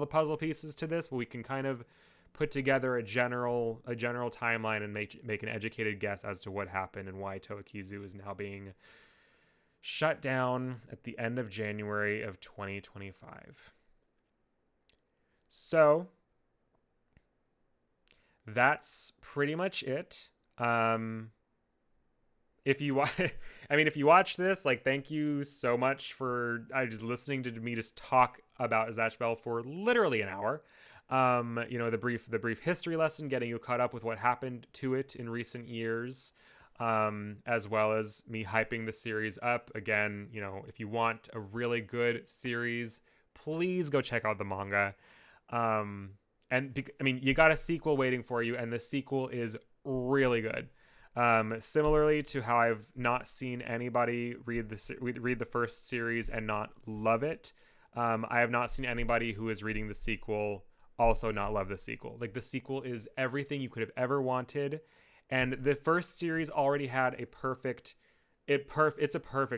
puzzle pieces to this, but we can kind of put together a general timeline and make an educated guess as to what happened and why Toakizu is now being shut down at the end of January of 2025. So that's pretty much it. If you if you watch this, like, thank you so much for just listening to me just talk about Zatch Bell for literally an hour. The brief history lesson, getting you caught up with what happened to it in recent years, as well as me hyping the series up. Again, if you want a really good series, please go check out the manga. You got a sequel waiting for you, and the sequel is really good. Similarly to how I've not seen anybody read the first series and not love it, I have not seen anybody who is reading the sequel also not love the sequel. Like, the sequel is everything you could have ever wanted, and the first series already had a perfect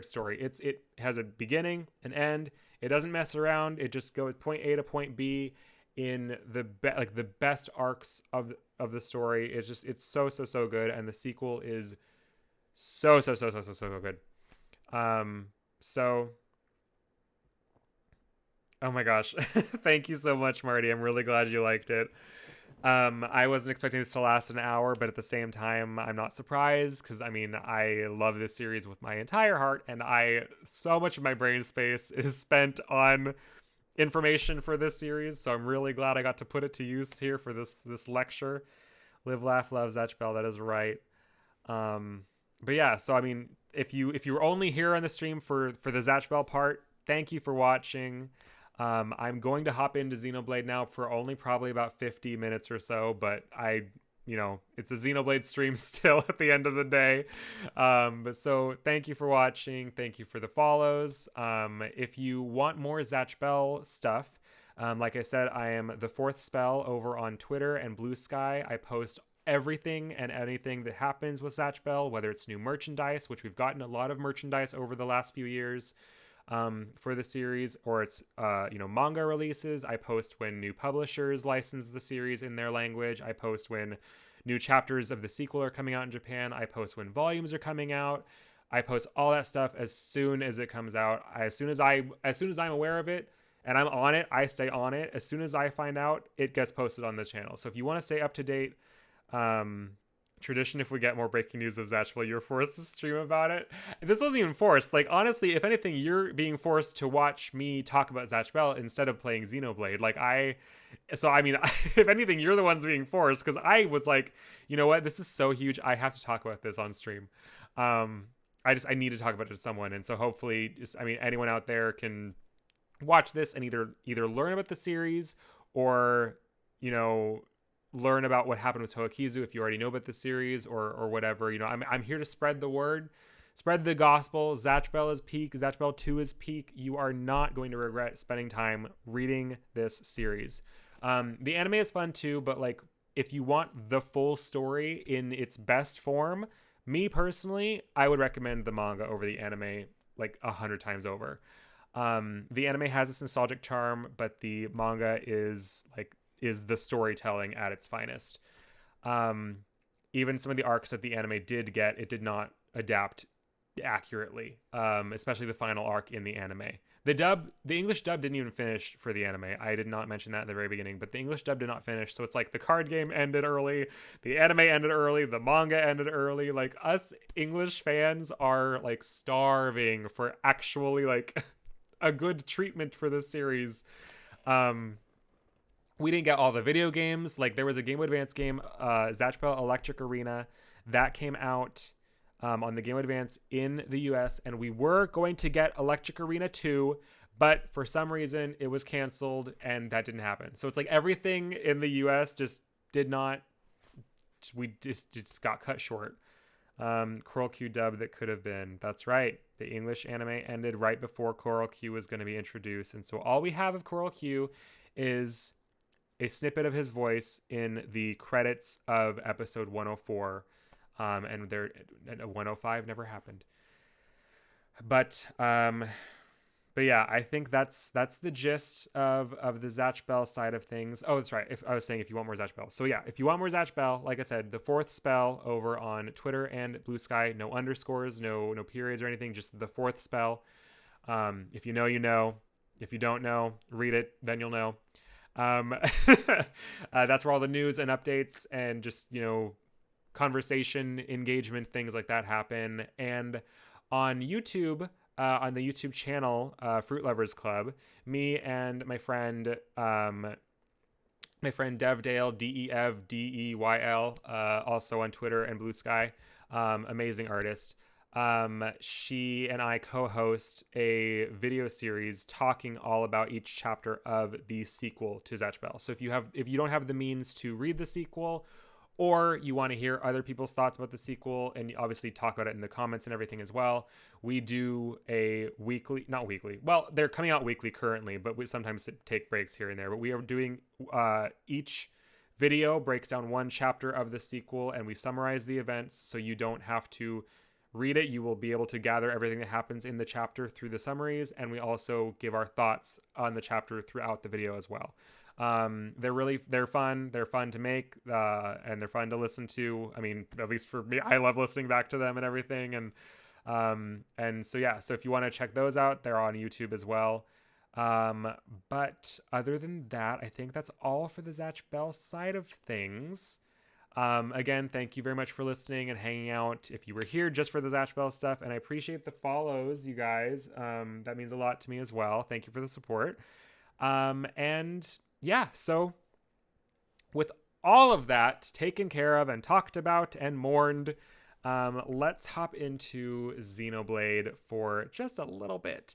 story. It has a beginning, an end. It doesn't mess around. It just goes point A to point B in the best arcs of the story. It's so good, and the sequel is so good. Oh my gosh. Thank you so much, Marty. I'm really glad you liked it. I wasn't expecting this to last an hour, but at the same time, I'm not surprised, because I love this series with my entire heart, and so much of my brain space is spent on information for this series, so I'm really glad I got to put it to use here for this lecture. Live, laugh, love, Zatch Bell. That is right. But yeah, so if you were only here on the stream for the Zatch Bell part, thank you for watching. I'm going to hop into Xenoblade now for only probably about 50 minutes or so, but it's a Xenoblade stream still at the end of the day. So thank you for watching. Thank you for the follows. If you want more Zatch Bell stuff, like I said, I am thefourthspell over on Twitter and Blue Sky. I post everything and anything that happens with Zatch Bell, whether it's new merchandise, which we've gotten a lot of merchandise over the last few years for the series, or it's manga releases. I post when new publishers license the series in their language. I post when new chapters of the sequel are coming out in Japan. I post when volumes are coming out. I post all that stuff as soon as it comes out. As soon as I'm aware of it and I'm on it, I stay on it. As soon as I find out, it gets posted on this channel. So if you want to stay up to date, tradition, if we get more breaking news of Zatch Bell, you're forced to stream about it. This wasn't even forced. Like, honestly, if anything, you're being forced to watch me talk about Zatch Bell instead of playing Xenoblade. If anything, you're the ones being forced, because I was like, you know what, this is so huge, I have to talk about this on stream. I need to talk about it to someone, and so hopefully, anyone out there can watch this and either learn about the series, or learn about what happened with Toakizu if you already know about the series, or whatever. I'm here to spread the word, spread the gospel. Zatch Bell is peak. Zatch Bell 2 is peak. You are not going to regret spending time reading this series. The anime is fun too, but if you want the full story in its best form, me personally, I would recommend the manga over the anime 100 times over. The anime has this nostalgic charm, but the manga is the storytelling at its finest. Even some of the arcs that the anime did get, it did not adapt accurately, especially the final arc in the anime. The English dub didn't even finish for the anime. I did not mention that at the very beginning, but the English dub did not finish. So it's the card game ended early, the anime ended early, the manga ended early. Us English fans are starving for actually a good treatment for this series. We didn't get all the video games. There was a Game Boy Advance game, Zatch Bell Electric Arena, that came out on the Game Boy Advance in the US, and we were going to get Electric Arena 2, but for some reason it was canceled, and that didn't happen. So it's everything in the US just got cut short. Coral Q dub that could have been. That's right. The English anime ended right before Coral Q was going to be introduced, and so all we have of Coral Q is a snippet of his voice in the credits of episode 104, and 105 never happened. But But yeah, I think that's the gist of the Zatch Bell side of things. Oh, that's right. If I was saying if you want more Zatch Bell. So yeah, if you want more Zatch Bell, like I said, the fourth spell over on Twitter and Blue Sky, no underscores, no periods or anything, just the fourth spell. If you know, you know. If you don't know, read it, then you'll know. Um, that's where all the news and updates and just, conversation, engagement, things like that happen. And on YouTube, on the YouTube channel, Fruit Lovers Club, me and my friend Devdale, DEVDEYL, also on Twitter and Blue Sky, amazing artist. She and I co-host a video series talking all about each chapter of the sequel to Zatch Bell. So if you don't have the means to read the sequel, or you want to hear other people's thoughts about the sequel and obviously talk about it in the comments and everything as well, we do a not weekly. Well, they're coming out weekly currently, but we sometimes take breaks here and there. But we are doing each video breaks down one chapter of the sequel and we summarize the events so you don't have to read it. You will be able to gather everything that happens in the chapter through the summaries, and we also give our thoughts on the chapter throughout the video as well. They're fun to make, and they're fun to listen to. I mean, at least for me, I love listening back to them and everything. And so yeah, so if you want to check those out, they're on YouTube as well. But other than that, I think that's all for the Zatch Bell side of things. Again, thank you very much for listening and hanging out if you were here just for the Zatch Bell stuff. And I appreciate the follows, you guys. That means a lot to me as well. Thank you for the support. And yeah, so with all of that taken care of and talked about and mourned, let's hop into Xenoblade for just a little bit.